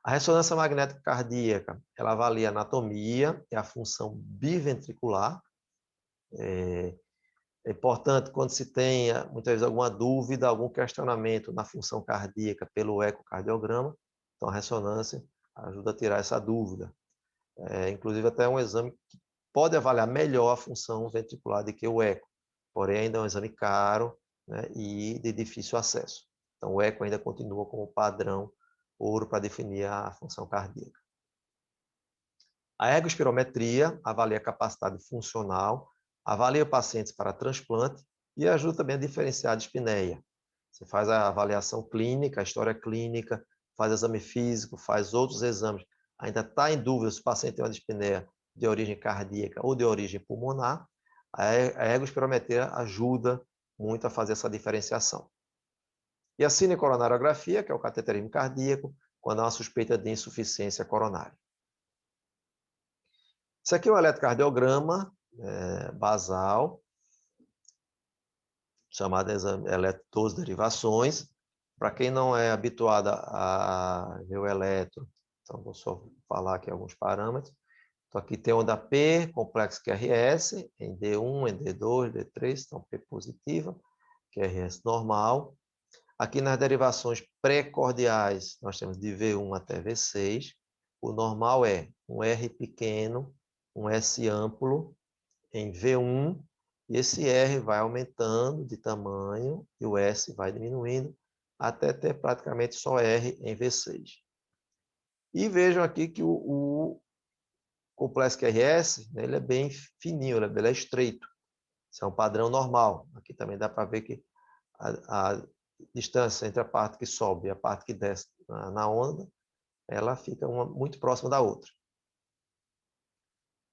A ressonância magnética cardíaca, ela avalia a anatomia e a função biventricular. É importante quando se tenha, muitas vezes, alguma dúvida, algum questionamento na função cardíaca pelo ecocardiograma, então a ressonância ajuda a tirar essa dúvida. Inclusive, até um exame que pode avaliar melhor a função ventricular do que o eco, porém ainda é um exame caro, né, e de difícil acesso. Então, o eco ainda continua como padrão ouro para definir a função cardíaca. A ergospirometria avalia a capacidade funcional, avalia pacientes para transplante e ajuda também a diferenciar a dispneia. Você faz a avaliação clínica, a história clínica, faz exame físico, faz outros exames. Ainda está em dúvida se o paciente tem uma dispneia de origem cardíaca ou de origem pulmonar. A ergospirometria ajuda muito a fazer essa diferenciação. E a cinecoronariografia, que é o cateterismo cardíaco, quando há uma suspeita de insuficiência coronária. Isso aqui é um eletrocardiograma basal, chamado eletroderivações. Para quem não é habituado a ver o eletro, então vou só falar aqui alguns parâmetros. Então aqui tem onda P, complexo QRS, em D1, em D2, D3, então P positiva, QRS normal. Aqui nas derivações pré-cordiais, nós temos de V1 até V6. O normal é um R pequeno, um S amplo, em V1 e esse R vai aumentando de tamanho e o S vai diminuindo até ter praticamente só R em V6. E vejam aqui que o complexo QRS, né, ele é bem fininho, ele é estreito. Isso é um padrão normal. Aqui também dá para ver que a distância entre a parte que sobe e a parte que desce na onda, ela fica muito próxima da outra.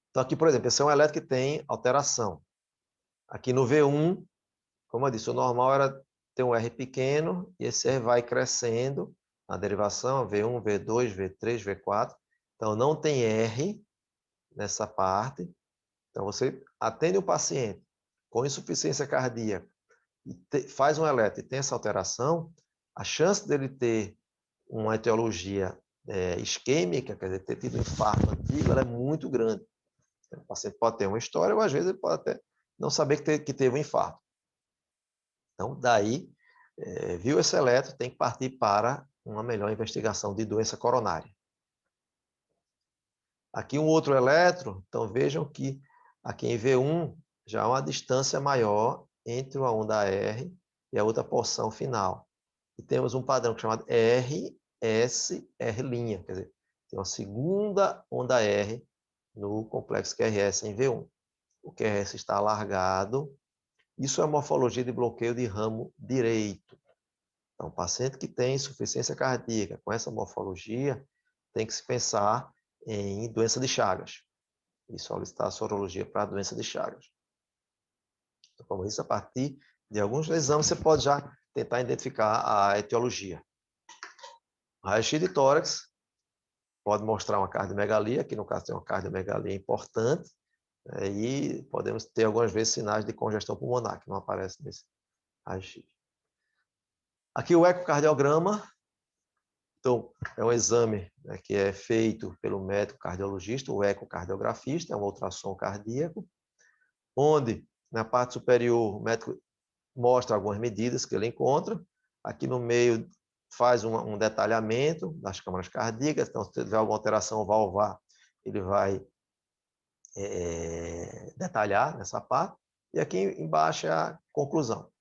Então aqui, por exemplo, esse é um elétron que tem alteração. Aqui no V1, como eu disse, o normal era ter um R pequeno e esse R vai crescendo na derivação, V1, V2, V3, V4. Então não tem R nessa parte. Então você atende o paciente com insuficiência cardíaca e faz um eletro e tem essa alteração, a chance dele ter uma etiologia isquêmica, quer dizer, ter tido um infarto antigo, ela é muito grande. O paciente pode ter uma história, ou às vezes ele pode até não saber que teve um infarto. Então, daí, viu esse eletro, tem que partir para uma melhor investigação de doença coronária. Aqui um outro eletro, então vejam que aqui em V1 já há uma distância maior entre a onda R e a outra porção final. E temos um padrão chamado RSR', quer dizer, tem uma segunda onda R no complexo QRS em V1. O QRS está alargado. Isso é morfologia de bloqueio de ramo direito. Então, paciente que tem insuficiência cardíaca com essa morfologia, tem que se pensar em doença de Chagas e solicitar a sorologia para a doença de Chagas. Então, como isso, a partir de alguns exames, você pode já tentar identificar a etiologia. O raio-x de tórax pode mostrar uma cardiomegalia, aqui no caso tem uma cardiomegalia importante, e podemos ter algumas vezes sinais de congestão pulmonar, que não aparece nesse raio-x. Aqui o ecocardiograma, então, é um exame, né, que é feito pelo médico cardiologista, o ecocardiografista, é um ultrassom cardíaco, onde na parte superior o médico mostra algumas medidas que ele encontra, aqui no meio faz um detalhamento das câmaras cardíacas, então se tiver alguma alteração valvar, ele vai detalhar nessa parte, e aqui embaixo é a conclusão.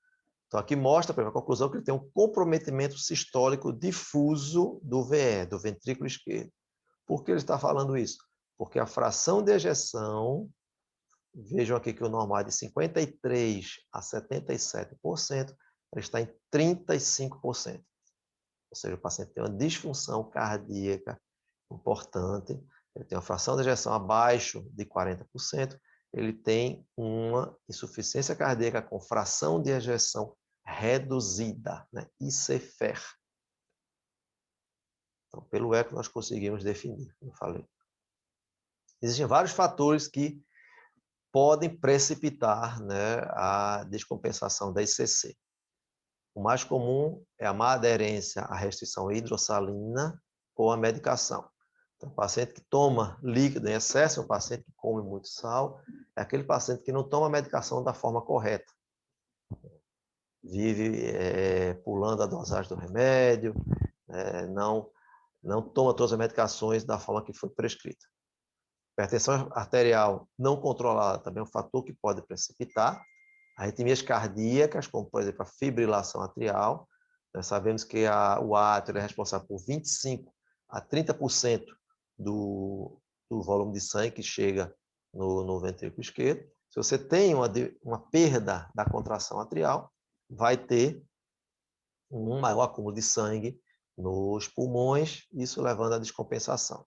Então aqui mostra, a primeira conclusão, que ele tem um comprometimento sistólico difuso do VE, do ventrículo esquerdo. Por que ele está falando isso? Porque a fração de ejeção, vejam aqui que o normal é de 53% a 77%, ele está em 35%. Ou seja, o paciente tem uma disfunção cardíaca importante, ele tem uma fração de ejeção abaixo de 40%, ele tem uma insuficiência cardíaca com fração de ejeção reduzida, né? ICFER. Então, pelo eco, nós conseguimos definir, como eu falei. Existem vários fatores que podem precipitar, né, a descompensação da ICC. O mais comum é a má aderência à restrição hidrossalina ou à medicação. Então, o paciente que toma líquido em excesso é um paciente que come muito sal, é aquele paciente que não toma a medicação da forma correta. Vive pulando a dosagem do remédio, não toma todas as medicações da forma que foi prescrita. Hipertensão arterial não controlada também é um fator que pode precipitar. Arritmias cardíacas, como por exemplo a fibrilação atrial, nós sabemos que o átrio é responsável por 25% a 30% do volume de sangue que chega no ventrículo esquerdo. Se você tem uma perda da contração atrial, vai ter um maior acúmulo de sangue nos pulmões, isso levando à descompensação.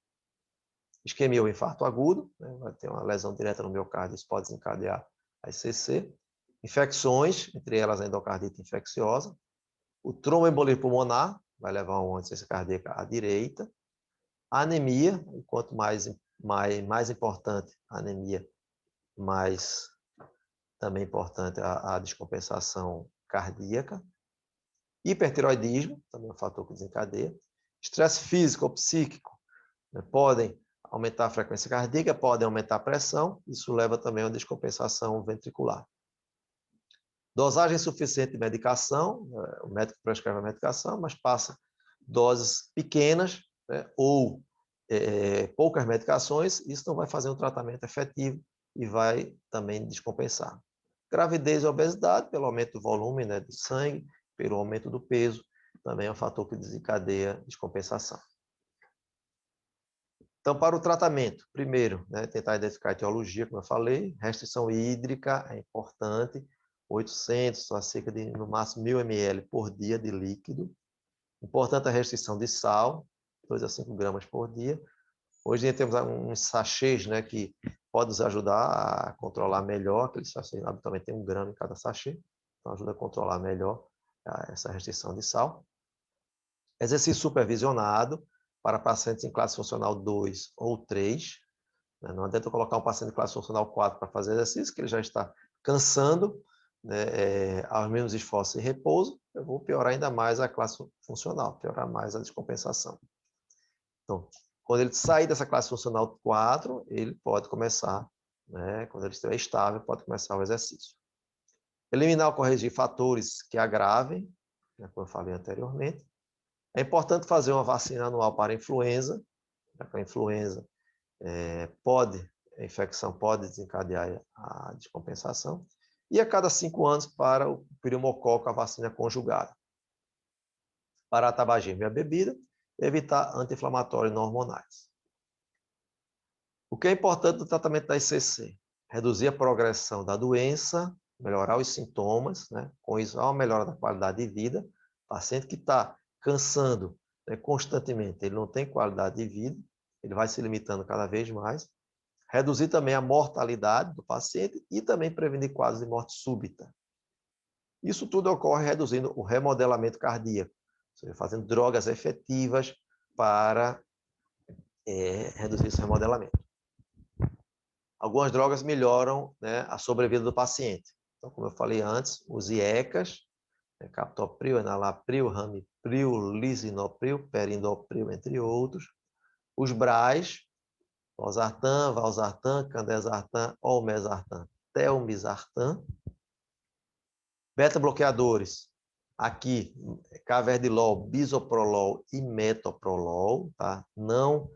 Isquemia ou infarto agudo, né, vai ter uma lesão direta no miocárdio, isso pode desencadear a ICC. Infecções, entre elas a endocardite infecciosa. O tromboembolismo pulmonar vai levar a uma insuficiência cardíaca à direita. A anemia, quanto mais importante a anemia, mais também importante a descompensação cardíaca. Hipertiroidismo, também é um fator que desencadeia. Estresse físico ou psíquico, né, podem aumentar a frequência cardíaca, podem aumentar a pressão, isso leva também a uma descompensação ventricular. Dosagem insuficiente de medicação, o médico prescreve a medicação, mas passa doses pequenas, né, ou poucas medicações, isso não vai fazer um tratamento efetivo e vai também descompensar. Gravidez e obesidade, pelo aumento do volume, né, do sangue, pelo aumento do peso, também é um fator que desencadeia descompensação. Então, para o tratamento, primeiro, né, tentar identificar a etiologia, como eu falei, restrição hídrica é importante, 800 a cerca de, no máximo, 1.000 ml por dia de líquido. Importante a restrição de sal, 2 a 5 gramas por dia. Hoje em dia temos uns sachês, né, que podem nos ajudar a controlar melhor, aqueles sachês habitualmente tem 1 grama em cada sachê, então ajuda a controlar melhor essa restrição de sal. Exercício supervisionado para pacientes em classe funcional 2 ou 3. Não adianta eu colocar um paciente em classe funcional 4 para fazer exercício, que ele já está cansando, né, aos mesmos esforços e repouso, eu vou piorar ainda mais a classe funcional, piorar mais a descompensação. Então, quando ele sair dessa classe funcional 4, ele pode começar, né, quando ele estiver estável, pode começar o exercício. Eliminar ou corrigir fatores que agravem, né, como eu falei anteriormente. É importante fazer uma vacina anual para a influenza, né, para a influenza a infecção pode desencadear a descompensação, e a cada 5 anos para o pneumococo, a vacina conjugada. Para a tabagismo e a bebida, evitar anti-inflamatórios não hormonais. O que é importante no tratamento da ICC? Reduzir a progressão da doença, melhorar os sintomas, né? Com isso, há uma melhora da qualidade de vida. O paciente que está cansando, né, constantemente, ele não tem qualidade de vida, ele vai se limitando cada vez mais. Reduzir também a mortalidade do paciente e também prevenir quadros de morte súbita. Isso tudo ocorre reduzindo o remodelamento cardíaco, ou seja, fazendo drogas efetivas para reduzir esse remodelamento. Algumas drogas melhoram, né, a sobrevida do paciente. Então, como eu falei antes, os IECAs, né, captopril, enalapril, ramipril, lisinopril, perindopril, entre outros. Os BRAs, losartan, valsartan, candesartan, olmesartan, telmisartan. Beta-bloqueadores, aqui, carvedilol, bisoprolol e metoprolol, tá? Não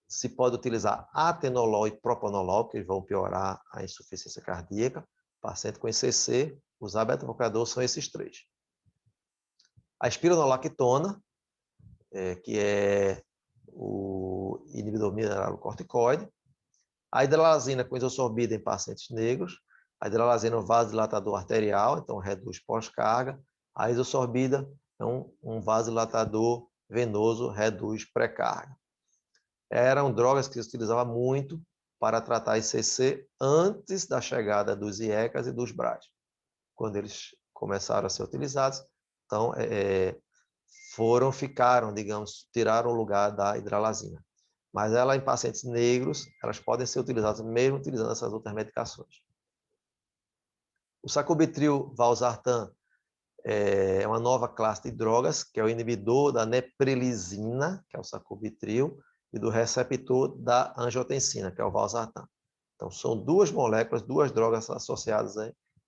se pode utilizar atenolol e propanolol, que vão piorar a insuficiência cardíaca. Paciente com ICC, usar beta-bloqueador são esses 3. A espironolactona, que é o inibidor mineralocorticoide. A hidralazina com isosorbida em pacientes negros. A hidralazina é um vasodilatador arterial, então reduz pós-carga. A isosorbida é um vasodilatador venoso, reduz pré-carga. Eram drogas que se utilizava muito para tratar ICC antes da chegada dos IECAs e dos BRAs. Quando eles começaram a ser utilizados, então ficaram, digamos, tiraram o lugar da hidralazina. Mas ela, em pacientes negros, elas podem ser utilizadas mesmo utilizando essas outras medicações. O sacubitril valsartan é uma nova classe de drogas, que é o inibidor da neprilisina, que é o sacubitril, e do receptor da angiotensina, que é o valsartan. Então, são 2 moléculas, 2 drogas associadas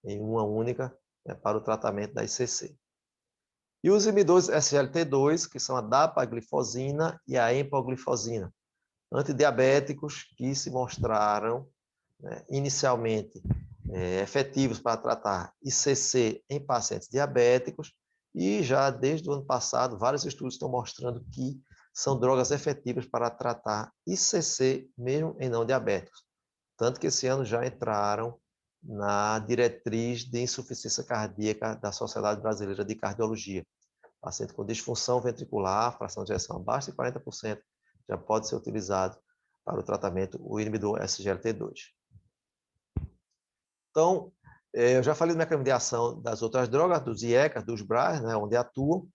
em uma única, né, para o tratamento da ICC. E os inibidores SGLT2, que são a dapaglifosina e a empaglifosina, antidiabéticos que se mostraram, né, inicialmente efetivos para tratar ICC em pacientes diabéticos, e já desde o ano passado vários estudos estão mostrando que são drogas efetivas para tratar ICC mesmo em não diabéticos. Tanto que esse ano já entraram na diretriz de insuficiência cardíaca da Sociedade Brasileira de Cardiologia. Paciente com disfunção ventricular, fração de ejeção abaixo de 40%, já pode ser utilizado para o tratamento o inibidor SGLT2. Então, eu já falei do mecanismo de ação das outras drogas, dos IECAs, dos BRAs, né, onde atuam.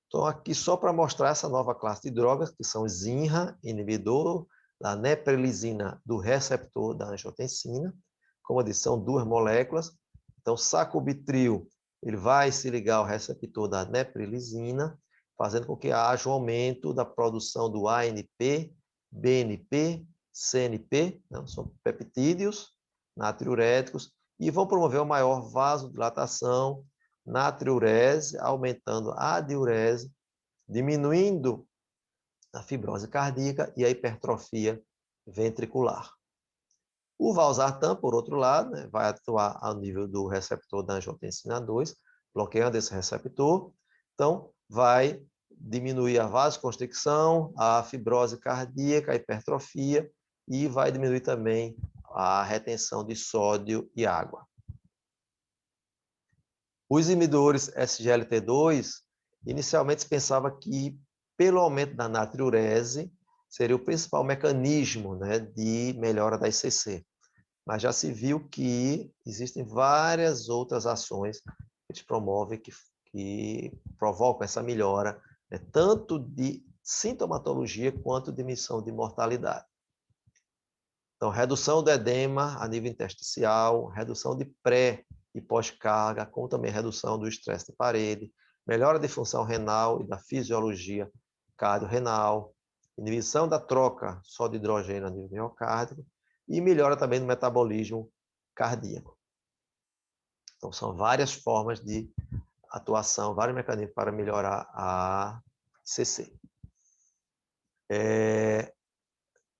Estou aqui só para mostrar essa nova classe de drogas, que são os INRA, inibidor da neprilisina do receptor da angiotensina. Como eu disse, são 2 moléculas. Então, sacubitril, ele vai se ligar ao receptor da neprilisina, fazendo com que haja um aumento da produção do ANP, BNP, CNP, né, são peptídeos natriuréticos, e vão promover uma maior vasodilatação, natriurese, aumentando a diurese, diminuindo a fibrose cardíaca e a hipertrofia ventricular. O valsartan, por outro lado, né, vai atuar ao nível do receptor da angiotensina 2, bloqueando esse receptor. Então, vai diminuir a vasoconstricção, a fibrose cardíaca, a hipertrofia, e vai diminuir também a retenção de sódio e água. Os inibidores SGLT2, inicialmente se pensava que, pelo aumento da natriurese, seria o principal mecanismo, né, de melhora da ICC. Mas já se viu que existem várias outras ações que eles promovem, que provocam essa melhora, né, tanto de sintomatologia quanto de diminuição de mortalidade. Então, redução do edema a nível intersticial, redução de pré e pós-carga, como também redução do estresse de parede, melhora de função renal e da fisiologia cardiorrenal, inibição da troca só de hidrogênio a nível miocárdico e melhora também do metabolismo cardíaco. Então, são várias formas de atuação, vários mecanismos para melhorar a ICC.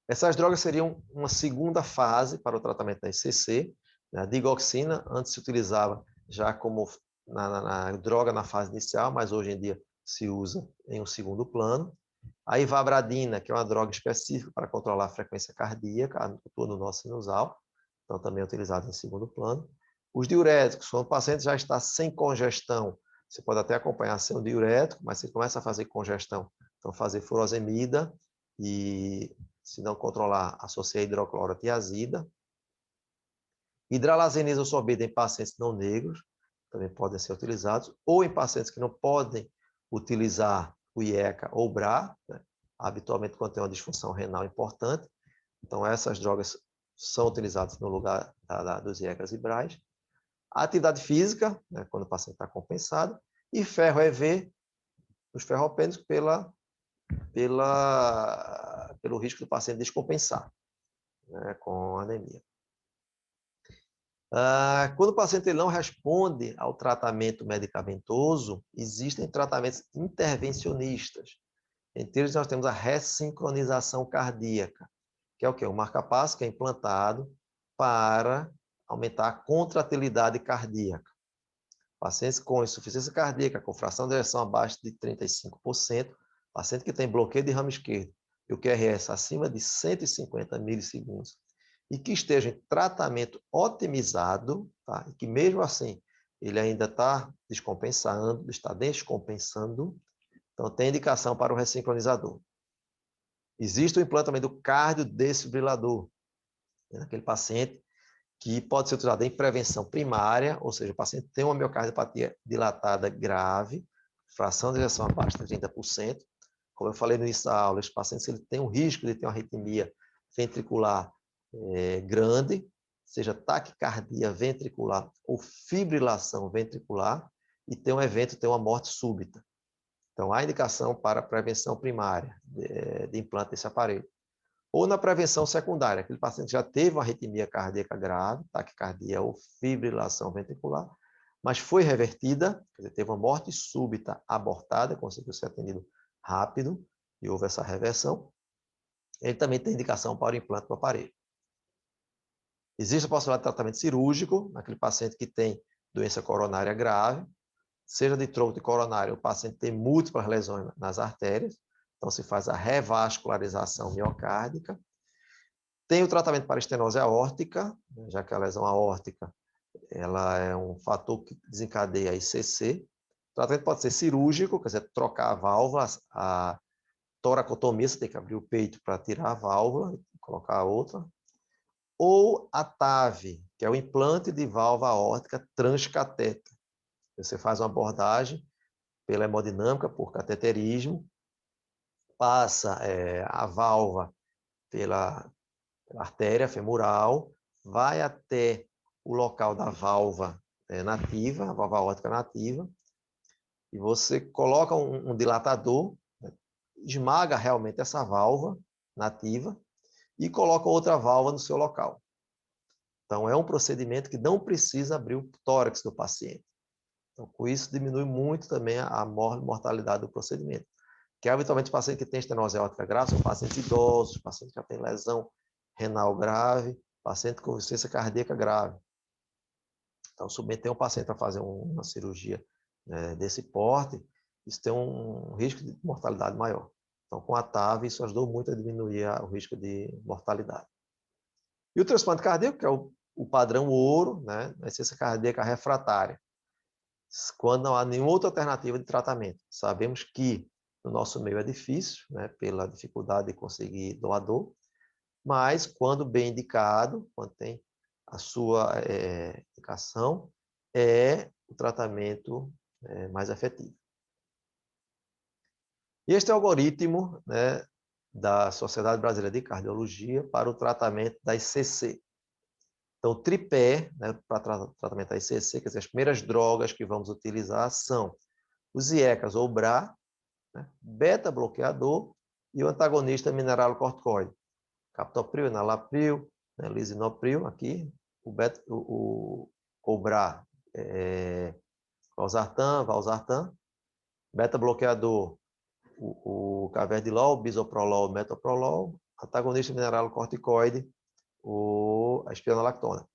Essas drogas seriam uma segunda fase para o tratamento da ICC. A digoxina, antes se utilizava já como na droga na fase inicial, mas hoje em dia se usa em um segundo plano. A ivabradina, que é uma droga específica para controlar a frequência cardíaca, atua no nó sinusal, então também é utilizada em segundo plano. Os diuréticos, quando o paciente já está sem congestão, você pode até acompanhar sem o diurético, mas se começa a fazer congestão, então fazer furosemida e, se não controlar, associar hidroclorotiazida. Hidralazina isosorbida em pacientes não negros, também podem ser utilizados, ou em pacientes que não podem utilizar o IECA ou o BRA, né, habitualmente quando tem uma disfunção renal importante. Então, essas drogas são utilizadas no lugar dos IECAs e BRAs. A atividade física, né, quando o paciente está compensado, e ferro EV, os ferropênicos, pelo risco do paciente descompensar, né, com anemia. Quando o paciente não responde ao tratamento medicamentoso, existem tratamentos intervencionistas. Entre eles, nós temos a ressincronização cardíaca, que é o quê? O marca-passo que é implantado para aumentar a contratilidade cardíaca. Pacientes com insuficiência cardíaca, com fração de ejeção abaixo de 35%, paciente que tem bloqueio de ramo esquerdo e o QRS acima de 150 milissegundos, e que esteja em tratamento otimizado, tá? E que mesmo assim ele ainda está descompensando, está descompensando, então tem indicação para o ressincronizador. Existe o implantamento do cardiodesfibrilador, naquele paciente que pode ser utilizado em prevenção primária, ou seja, o paciente tem uma miocardiopatia dilatada grave, fração de ejeção abaixo de 30%. Como eu falei no início da aula, esse paciente ele tem um risco de ter uma arritmia ventricular grande, seja taquicardia ventricular ou fibrilação ventricular, e tem um evento, tem uma morte súbita. Então, há indicação para prevenção primária de implante desse aparelho. Ou na prevenção secundária, aquele paciente já teve uma arritmia cardíaca grave, taquicardia ou fibrilação ventricular, mas foi revertida, quer dizer, teve uma morte súbita abortada, conseguiu ser atendido rápido e houve essa reversão. Ele também tem indicação para o implante do aparelho. Existe a possibilidade de tratamento cirúrgico naquele paciente que tem doença coronária grave, seja de trombo coronário, o paciente tem múltiplas lesões nas artérias, então se faz a revascularização miocárdica. Tem o tratamento para estenose aórtica, já que a lesão aórtica ela é um fator que desencadeia a ICC. O tratamento pode ser cirúrgico, quer dizer, trocar a válvula, a toracotomia, você tem que abrir o peito para tirar a válvula e colocar a outra. Ou a TAV, que é o implante de válvula aórtica transcatéter. Você faz uma abordagem pela hemodinâmica, por cateterismo, passa a válvula pela artéria femoral, vai até o local da válvula nativa, a válvula aórtica nativa, e você coloca um dilatador, né, esmaga realmente essa válvula nativa e coloca outra válvula no seu local. Então, é um procedimento que não precisa abrir o tórax do paciente. Então, com isso, diminui muito também a mortalidade do procedimento. Que habitualmente, pacientes que têm estenose aórtica grave são pacientes idosos, pacientes que já têm lesão renal grave, paciente com insuficiência cardíaca grave. Então, submeter um paciente a fazer uma cirurgia desse porte, isso tem um risco de mortalidade maior. Então, com a TAV, isso ajudou muito a diminuir o risco de mortalidade. E o transplante cardíaco, que é o padrão ouro, né, na insuficiência cardíaca refratária, quando não há nenhuma outra alternativa de tratamento. Sabemos que no nosso meio é difícil, né, pela dificuldade de conseguir doador, mas quando bem indicado, quando tem a sua indicação, é o tratamento mais efetivo. E este é o algoritmo, né, da Sociedade Brasileira de Cardiologia para o tratamento da ICC. Então, o tripé, né, para o tratamento da ICC, quer dizer, as primeiras drogas que vamos utilizar são os IECAs ou BRA, né, beta-bloqueador e o antagonista mineralocorticoide. Captopril, enalapril, né, lisinopril, aqui, o BRA, valsartan, beta-bloqueador, o carvedilol, bisoprolol, metoprolol, antagonista mineralocorticoide, a espironolactona.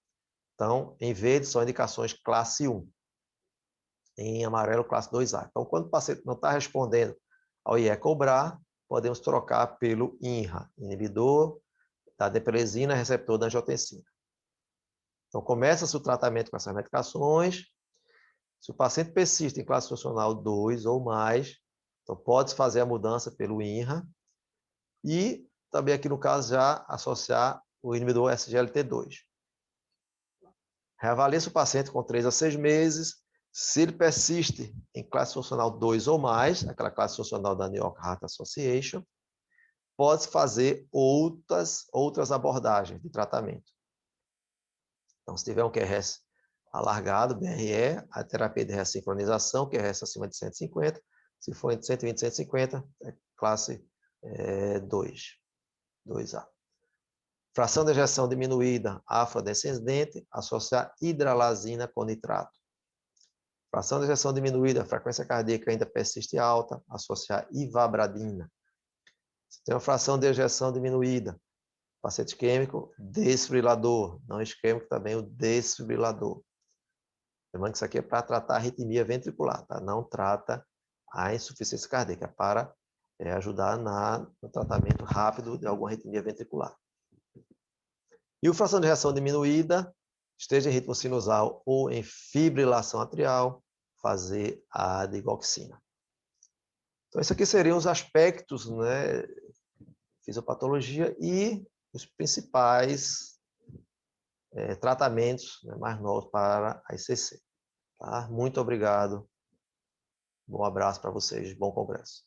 Então, em verde, são indicações classe 1. Em amarelo, classe 2A. Então, quando o paciente não está respondendo ao IECA ou BRA, podemos trocar pelo INRA, inibidor da deprezina, receptor da angiotensina. Então, começa-se o tratamento com essas medicações. Se o paciente persiste em classe funcional 2 ou mais, então pode-se fazer a mudança pelo INRA e também aqui no caso já associar o inibidor SGLT2. Reavalia-se o paciente com 3 a 6 meses. Se ele persiste em classe funcional 2 ou mais, aquela classe funcional da New York Heart Association, pode-se fazer outras abordagens de tratamento. Então, se tiver um QRS alargado, BRE, a terapia de ressincronização, QRS acima de 150, se for entre 120 e 150, é classe 2A. Fração de ejeção diminuída, afrodescendente, associar hidralazina com nitrato. Fração de ejeção diminuída, frequência cardíaca ainda persiste alta, associar ivabradina. Se tem uma fração de ejeção diminuída, paciente isquêmico, desfibrilador. Não isquêmico, também o desfibrilador. Lembrando que isso aqui é para tratar a arritmia ventricular, tá? Não trata a insuficiência cardíaca, para ajudar no tratamento rápido de alguma arritmia ventricular. E o fração de reação diminuída, esteja em ritmo sinusal ou em fibrilação atrial, fazer a digoxina. Então, esses aqui seriam os aspectos, né, fisiopatologia e os principais tratamentos, né, mais novos para a ICC. Tá? Muito obrigado. Bom abraço para vocês. Bom congresso.